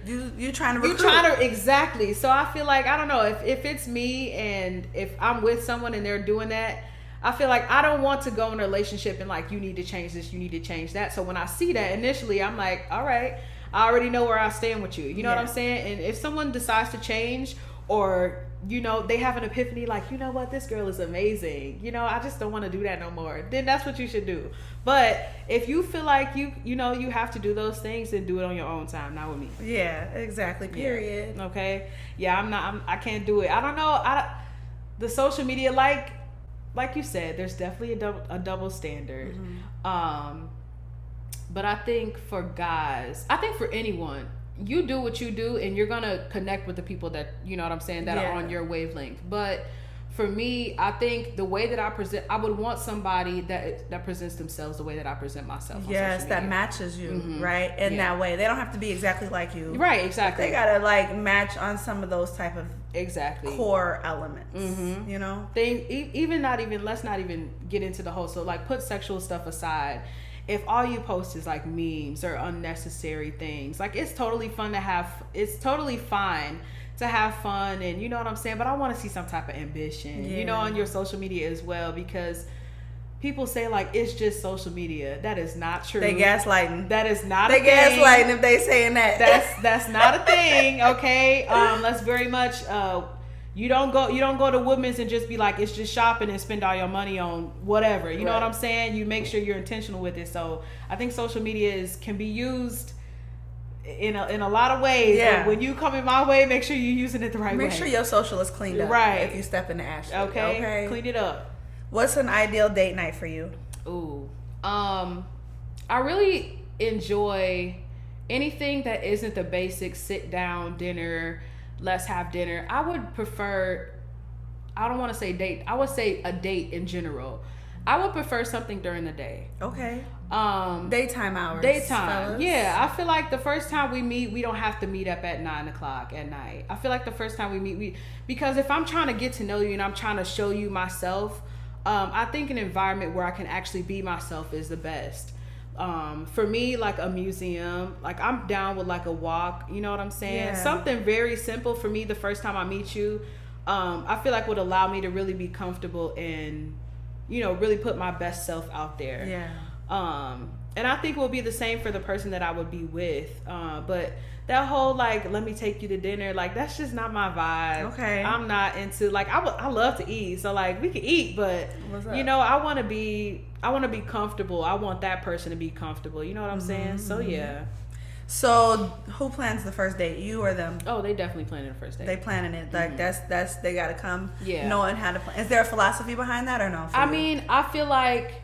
you trying to recruit. Exactly. So I feel like, I don't know, if it's me and if I'm with someone and they're doing that, I feel like I don't want to go in a relationship and like, you need to change this, you need to change that. So when I see that initially, I'm like, all right, I already know where I stand with you. You know what I'm saying? And if someone decides to change, or they have an epiphany, like, you know what, this girl is amazing, I just don't want to do that no more, then that's what you should do. But if you feel like you have to do those things, then do it on your own time, not with me. Yeah, exactly. Period. Yeah. Okay. Yeah, I can't do it. I don't know. The social media, like you said, there's definitely a double standard. But I think for guys, I think for anyone, you do what you do and you're gonna connect with the people that that are on your wavelength. But for me, I think the way that I present, I would want somebody that presents themselves the way that I present myself. Yes, that matches you, right? In that way, they don't have to be exactly like you. Right, exactly. They gotta like match on some of those type of core elements. Let's not even get into the whole. So like, put sexual stuff aside. If all you post is like memes or unnecessary things, like, it's totally fine to have fun, and you know what I'm saying, but I want to see some type of ambition, on your social media as well, because people say like, it's just social media. That is not true. They gaslighting. That is not they a thing. gaslighting if they saying that. That's not a thing. Okay. Let's very much you don't go to Woodman's and just be like, it's just shopping and spend all your money on whatever. You know what I'm saying? You make sure you're intentional with it. So I think social media can be used in a lot of ways. Yeah. But when you come in my way, make sure you're using it the right way. Make sure your social is cleaned up. Right. If you step into Ashley. Okay. Clean it up. What's an ideal date night for you? Ooh. I really enjoy anything that isn't the basic sit down dinner, let's have dinner. I would prefer, I don't want to say date, I would say a date in general. I would prefer something during the day. Okay. Daytime hours. Daytime. Fellas. Yeah. I feel like the first time we meet, we don't have to meet up at 9:00 at night. I feel like the first time we meet, because if I'm trying to get to know you and I'm trying to show you myself, I think an environment where I can actually be myself is the best. For me, like a museum, like I'm down with like a walk, you know what I'm saying? Yeah. Something very simple for me the first time I meet you, I feel like would allow me to really be comfortable and, really put my best self out there. Yeah. And I think it will be the same for the person that I would be with. But that whole like, let me take you to dinner, like that's just not my vibe. Okay. I'm not into like, I love to eat, so like we can eat, but I want to be comfortable. I want that person to be comfortable. You know what I'm saying? So yeah. So who plans the first date? You or them? Oh, they definitely planning the first date. They planning it. Like that's they gotta come. Yeah. Knowing how to plan. Is there a philosophy behind that or no? I mean, I feel like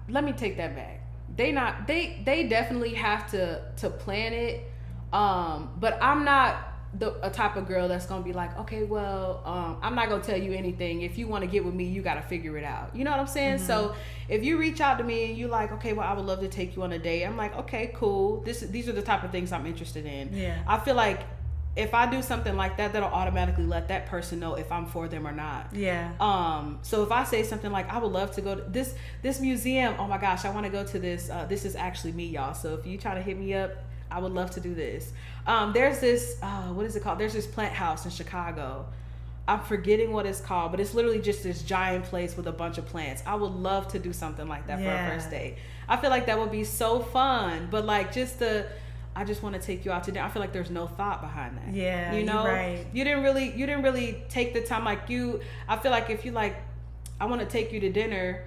let me take that back. They definitely have to plan it. But I'm not a type of girl that's gonna be like, okay, well, I'm not gonna tell you anything. If you want to get with me, you gotta figure it out. You know what I'm saying? Mm-hmm. So if you reach out to me and you like, okay, well, I would love to take you on a date. I'm like, okay, cool. These are the type of things I'm interested in. Yeah. I feel like if I do something like that, that'll automatically let that person know if I'm for them or not. Yeah. So if I say something like, I would love to go to this museum. Oh my gosh, I want to go to this. This is actually me, y'all. So if you try to hit me up, I would love to do this. There's this, what is it called? There's this plant house in Chicago. I'm forgetting what it's called, but it's literally just this giant place with a bunch of plants. I would love to do something like that for a first date. I feel like that would be so fun. But like I just want to take you out to dinner. I feel like there's no thought behind that. Yeah, you know, you're right. You didn't really take the time. Like I feel like if you like, I want to take you to dinner,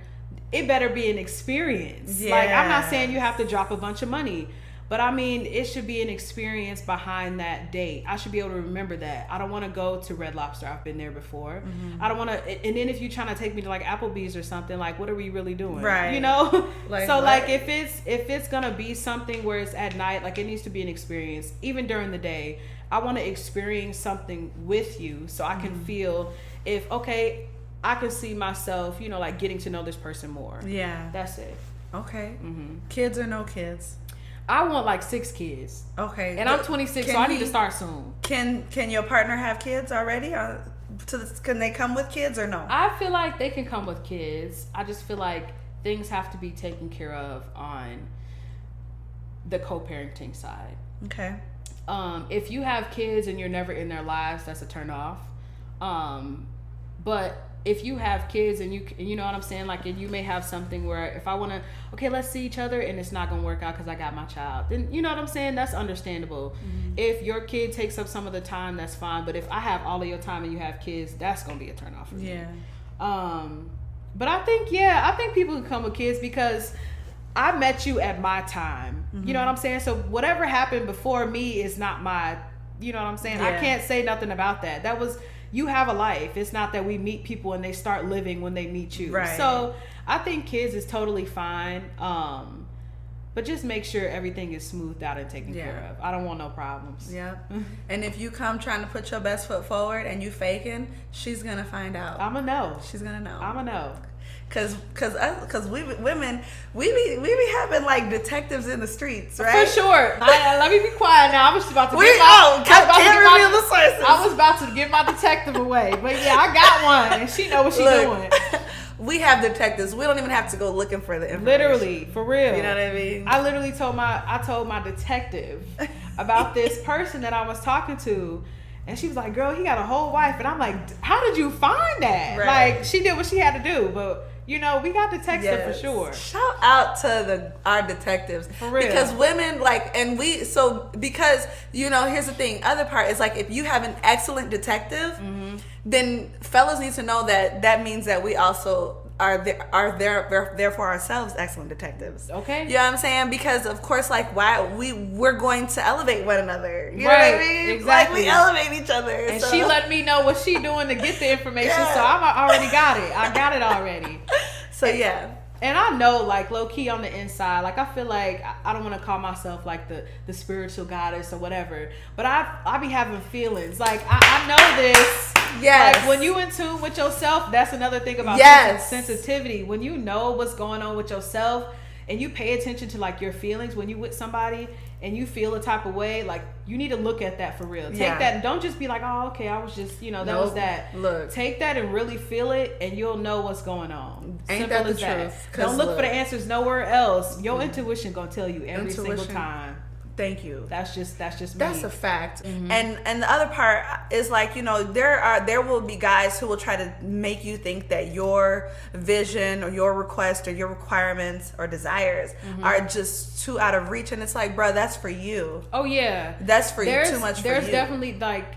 it better be an experience. Yeah. Like I'm not saying you have to drop a bunch of money. But I mean, it should be an experience behind that date. I should be able to remember that. I don't want to go to Red Lobster. I've been there before. Mm-hmm. I don't want to. And then if you're trying to take me to like Applebee's or something, like what are we really doing? Right. You know. Like if it's gonna be something where it's at night, like it needs to be an experience. Even during the day, I want to experience something with you, so I can feel if I can see myself, you know, like getting to know this person more. Yeah. That's it. Okay. Mm-hmm. Kids or no kids? I want like 6 kids. Okay. And I'm 26, so I need to start soon. Can your partner have kids already? Can they come with kids or no? I feel like they can come with kids. I just feel like things have to be taken care of on the co-parenting side. Okay. If you have kids and you're never in their lives, that's a turn off. But if you have kids and you know what I'm saying, like, and you may have something where if I want to, okay, let's see each other and it's not going to work out because I got my child, then you know what I'm saying? That's understandable. Mm-hmm. If your kid takes up some of the time, that's fine. But if I have all of your time and you have kids, that's going to be a turn off for me. But I think people can come with kids because I met you at my time. Mm-hmm. You know what I'm saying? So whatever happened before me is not my, you know what I'm saying? Yeah. I can't say nothing about that. That was, you have a life. It's not that we meet people and they start living when they meet you. Right. So I think kids is totally fine. But just make sure everything is smoothed out and taken care of. I don't want no problems. Yeah. And if you come trying to put your best foot forward and you faking, she's going to find out. I'm going to know. She's going to know. I'm going to know. Cause we women we be having like detectives in the streets, right? For sure. Let me be quiet now. I was about to can't reveal the sources. I was about to give my detective away, but yeah, I got one, and she know what she's doing. We have detectives. We don't even have to go looking for the information. Literally, for real. You know what I mean? I literally told my detective about this person that I was talking to. And she was like, girl, he got a whole wife. And I'm like, how did you find that? Right. Like, she did what she had to do. But, you know, we got detectives for sure. Shout out to our detectives. For real. Because women, because, you know, here's the thing. Other part is, like, if you have an excellent detective, then fellas need to know that means that we also are there for ourselves excellent detectives. Okay. You know what I'm saying? Because of course, like, we're going to elevate one another. You know what I mean? Exactly. Like, we elevate each other. And she let me know what she doing to get the information, so I already got it. I got it already. So yeah. And I know, like, low-key on the inside, like, I feel like I don't want to call myself, like, the spiritual goddess or whatever, but I be having feelings. Like, I know this. Yes. Like, when you in tune with yourself, that's another thing about sensitivity. When you know what's going on with yourself and you pay attention to, like, your feelings when you with somebody and you feel a type of way, like, you need to look at that for real. Take that and don't just be like, oh, okay, I was just, you know, that was that. Look. Take that and really feel it and you'll know what's going on. Ain't that the truth? Don't look for the answers nowhere else. Your intuition gonna tell you every single time. Thank you. That's just me. That's a fact. Mm-hmm. And the other part is, like, you know, there will be guys who will try to make you think that your vision or your request or your requirements or desires are just too out of reach, and it's like, bro, that's for you. Oh yeah, that's for you. Too much for you. There's definitely, like,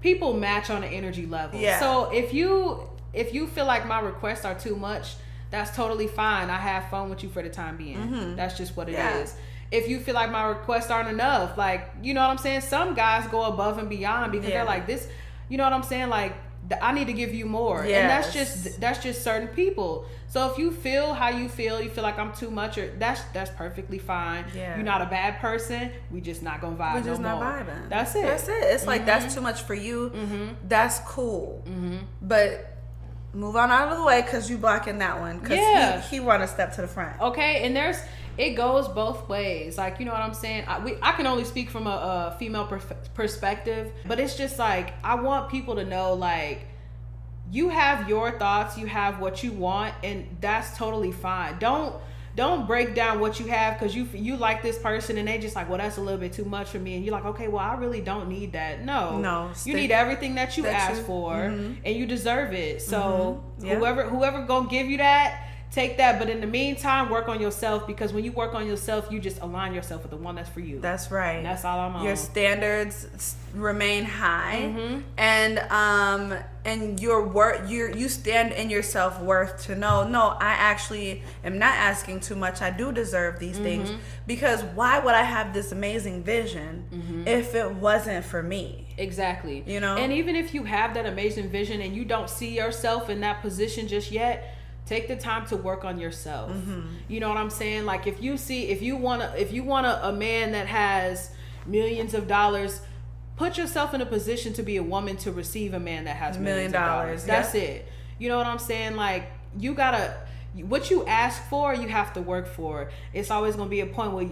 people match on an energy level. Yeah. So if you feel like my requests are too much, that's totally fine. I have fun with you for the time being. Mm-hmm. That's just what it is. If you feel like my requests aren't enough, like, you know what I'm saying? Some guys go above and beyond because they're like, this, you know what I'm saying? Like, I need to give you more. Yes. And that's just certain people. So if you feel how you feel like I'm too much, or that's perfectly fine. Yeah. You're not a bad person. We just not gonna vibe. We're just no not more. vibing. That's it. It's like, that's too much for you. That's cool. But move on out of the way, because you blocking that one, because he want to step to the front. Okay, and it goes both ways. Like, you know what I'm saying? I can only speak from a female perspective, but it's just like, I want people to know, like, you have your thoughts, you have what you want, and that's totally fine. Don't break down what you have because you like this person and they just like, well, that's a little bit too much for me, and you're like, okay, well, I really don't need that. No, you need everything that you asked for, and you deserve it. So whoever gonna give you that, take that. But in the meantime, work on yourself, because when you work on yourself, you just align yourself with the one that's for you. That's right. And that's all I'm on. Your standards remain high, and your worth, you stand in your self-worth to know, no, I actually am not asking too much. I do deserve these things, because why would I have this amazing vision if it wasn't for me? Exactly. You know? And even if you have that amazing vision and you don't see yourself in that position just yet, take the time to work on yourself. You know what I'm saying? Like, if you want a man that has millions of dollars, put yourself in a position to be a woman to receive a man that has millions of dollars. That's it. You know what I'm saying? Like, you gotta, what you ask for, you have to work for. It's always gonna be a point where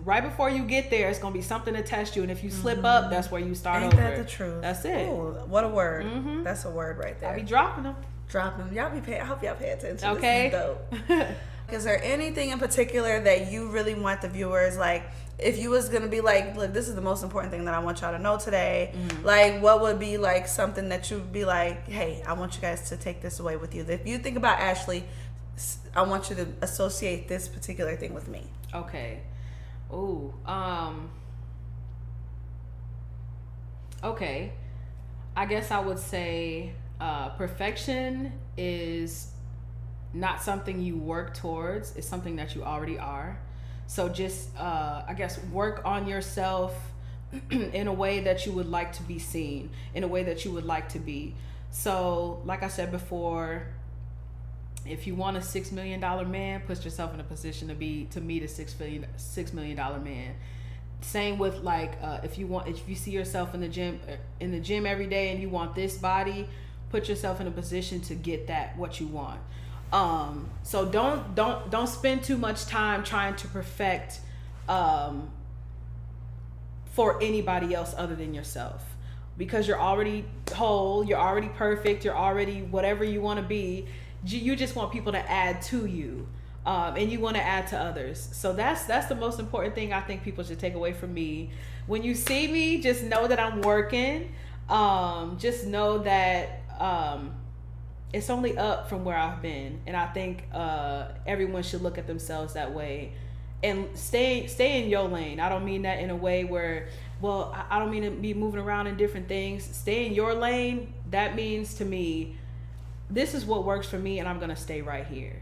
right before you get there, it's gonna be something to test you, and if you slip up, that's where you start over. Ain't that the truth? That's it. Ooh, what a word. That's a word right there. I be dropping them. Y'all I hope y'all pay attention. Okay. This is dope. Is there anything in particular that you really want the viewers, like, if you was gonna be like, look, this is the most important thing that I want y'all to know today, like, what would be like something that you'd be like, hey, I want you guys to take this away with you? If you think about Ashley, I want you to associate this particular thing with me. Okay. Ooh. Okay. I guess I would say perfection is not something you work towards. It's something that you already are. So just, I guess, work on yourself in a way that you would like to be seen, in a way that you would like to be. So, like I said before, if you want a $6 million man, put yourself in a position to meet a $6 million man. Same with, like, if you see yourself in the gym every day and you want this body, put yourself in a position to get what you want. So don't spend too much time trying to perfect for anybody else other than yourself, because you're already whole, you're already perfect, you're already whatever you want to be. You just want people to add to you, and you want to add to others. So that's the most important thing I think people should take away from me. When you see me, just know that I'm working. Just know that it's only up from where I've been, and I think everyone should look at themselves that way and stay in your lane. I don't mean that in a way where, well, I don't mean to be moving around in different things. Stay in your lane. That means to me, this is what works for me, and I'm gonna stay right here.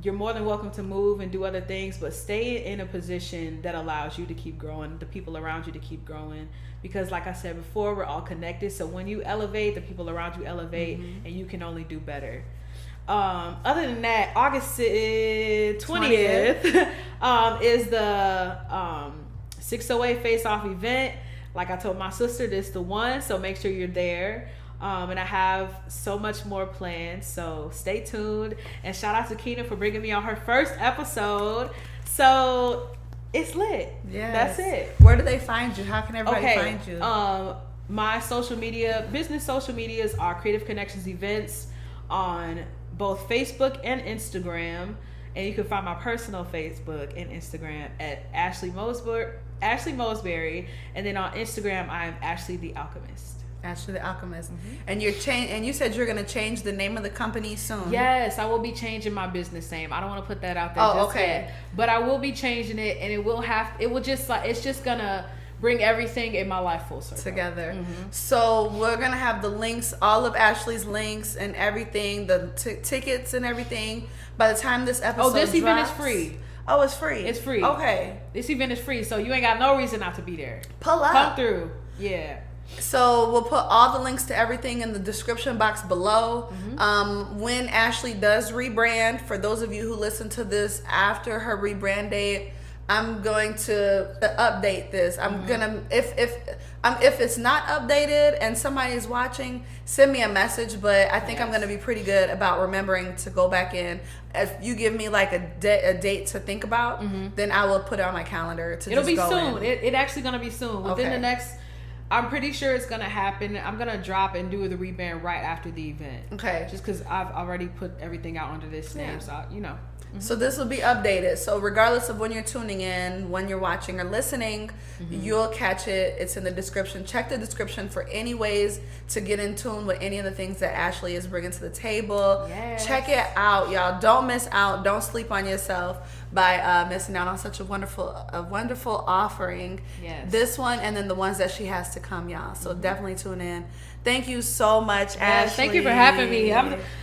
You're more than welcome to move and do other things, but stay in a position that allows you to keep growing, the people around you to keep growing. Because like I said before, we're all connected. So when you elevate, the people around you elevate, and you can only do better. Other than that, August 20th is the 608 face-off event. Like I told my sister, this is the one, so make sure you're there. And I have so much more planned, so stay tuned. And shout out to Keena for bringing me on her first episode. So it's lit. Yeah, that's it. Where do they find you? How can everybody find you? My business social medias are Creative Connections Events on both Facebook and Instagram. And you can find my personal Facebook and Instagram at Ashley Moseberry. And then on Instagram, I'm Ashley the Alchemist. Ashley the Alchemist. And you said you're going to change the name of the company soon. Yes, I will be changing my business name. I don't want to put that out there yet, but I will be changing it, and it's just going to bring everything in my life full circle together. So we're going to have the links, all of Ashley's links and everything, the tickets and everything by the time this episode drops. Event is free. Oh, it's free. It's free. Okay. This event is free, so you ain't got no reason not to be there. Pull up. Come through. Yeah. So we'll put all the links to everything in the description box below. When Ashley does rebrand, for those of you who listen to this after her rebrand date, I'm going to update this. I'm gonna if it's not updated and somebody is watching, send me a message. But I think I'm gonna be pretty good about remembering to go back in. If you give me like a date to think about, then I will put it on my calendar to. It'll just be go soon. in. It actually gonna be soon. Within the next. I'm pretty sure it's gonna happen. I'm gonna drop and do the rebrand right after the event. Okay. Just because I've already put everything out under this name, so you know. So this will be updated. So regardless of when you're tuning in, when you're watching or listening, you'll catch it. It's in the description. Check the description for any ways to get in tune with any of the things that Ashley is bringing to the table. Yes. Check it out, y'all. Don't miss out. Don't sleep on yourself by missing out on such a wonderful offering. Yes. This one and then the ones that she has to come, y'all. So definitely tune in. Thank you so much, Ashley. Thank you for having me.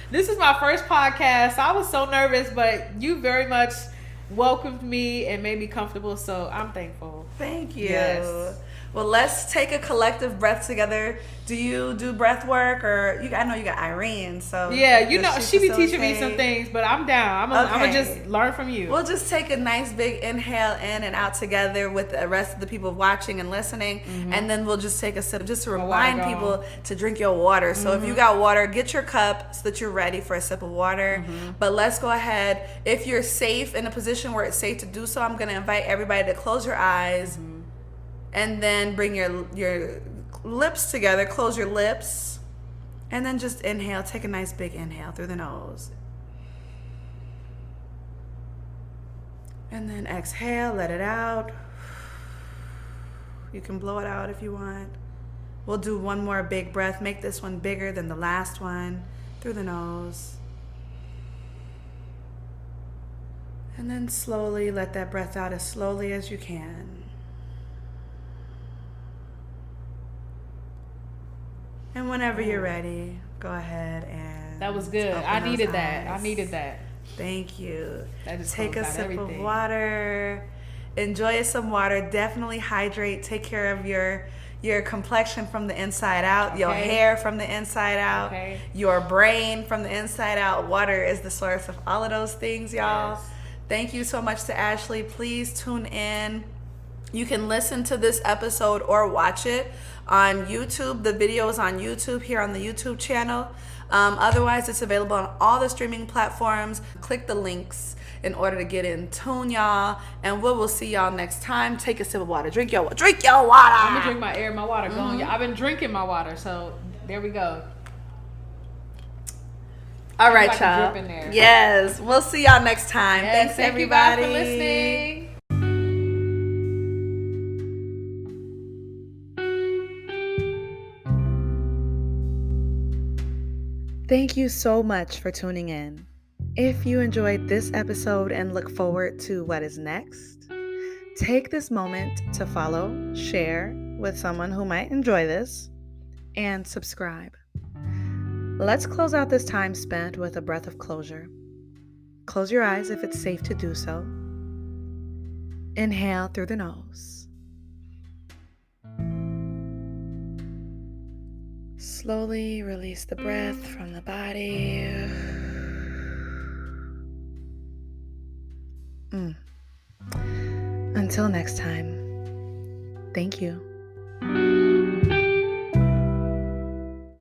This is my first podcast. I was so nervous, but you very much welcomed me and made me comfortable, so I'm thankful. Thank you. Yes. Well, let's take a collective breath together. Do you do breath work, or I know you got Irene, so yeah, you know she be teaching me some things, but I'm down. I'm gonna just learn from you. We'll just take a nice big inhale in and out together with the rest of the people watching and listening, and then we'll just take a sip just to remind people to drink your water. So if you got water, get your cup so that you're ready for a sip of water. But let's go ahead. If you're safe in a position where it's safe to do so, I'm gonna invite everybody to close your eyes. And then bring your lips together, close your lips, and then just inhale. Take a nice big inhale through the nose. And then exhale, let it out. You can blow it out if you want. We'll do one more big breath. Make this one bigger than the last one through the nose. And then slowly let that breath out as slowly as you can. And whenever you're ready, go ahead and... That was good. I needed that. Thank you. Just take a sip of water. Enjoy some water. Definitely hydrate. Take care of your complexion from the inside out, your hair from the inside out, your brain from the inside out. Water is the source of all of those things, y'all. Yes. Thank you so much to Ashley. Please tune in. You can listen to this episode or watch it on YouTube. The video is on YouTube here on the YouTube channel. Otherwise, it's available on all the streaming platforms. Click the links in order to get in tune, y'all. And we will see y'all next time. Take a sip of water. Drink your water. I'm gonna drink my water. Going. I've been drinking my water, so there we go. All right, y'all. Yes, we'll see y'all next time. Yes, Thanks, everybody. Thank you guys for listening. Thank you so much for tuning in. If you enjoyed this episode and look forward to what is next, take this moment to follow, share with someone who might enjoy this, and subscribe. Let's close out this time spent with a breath of closure. Close your eyes if it's safe to do so. Inhale through the nose. Slowly release the breath from the body. Until next time, thank you.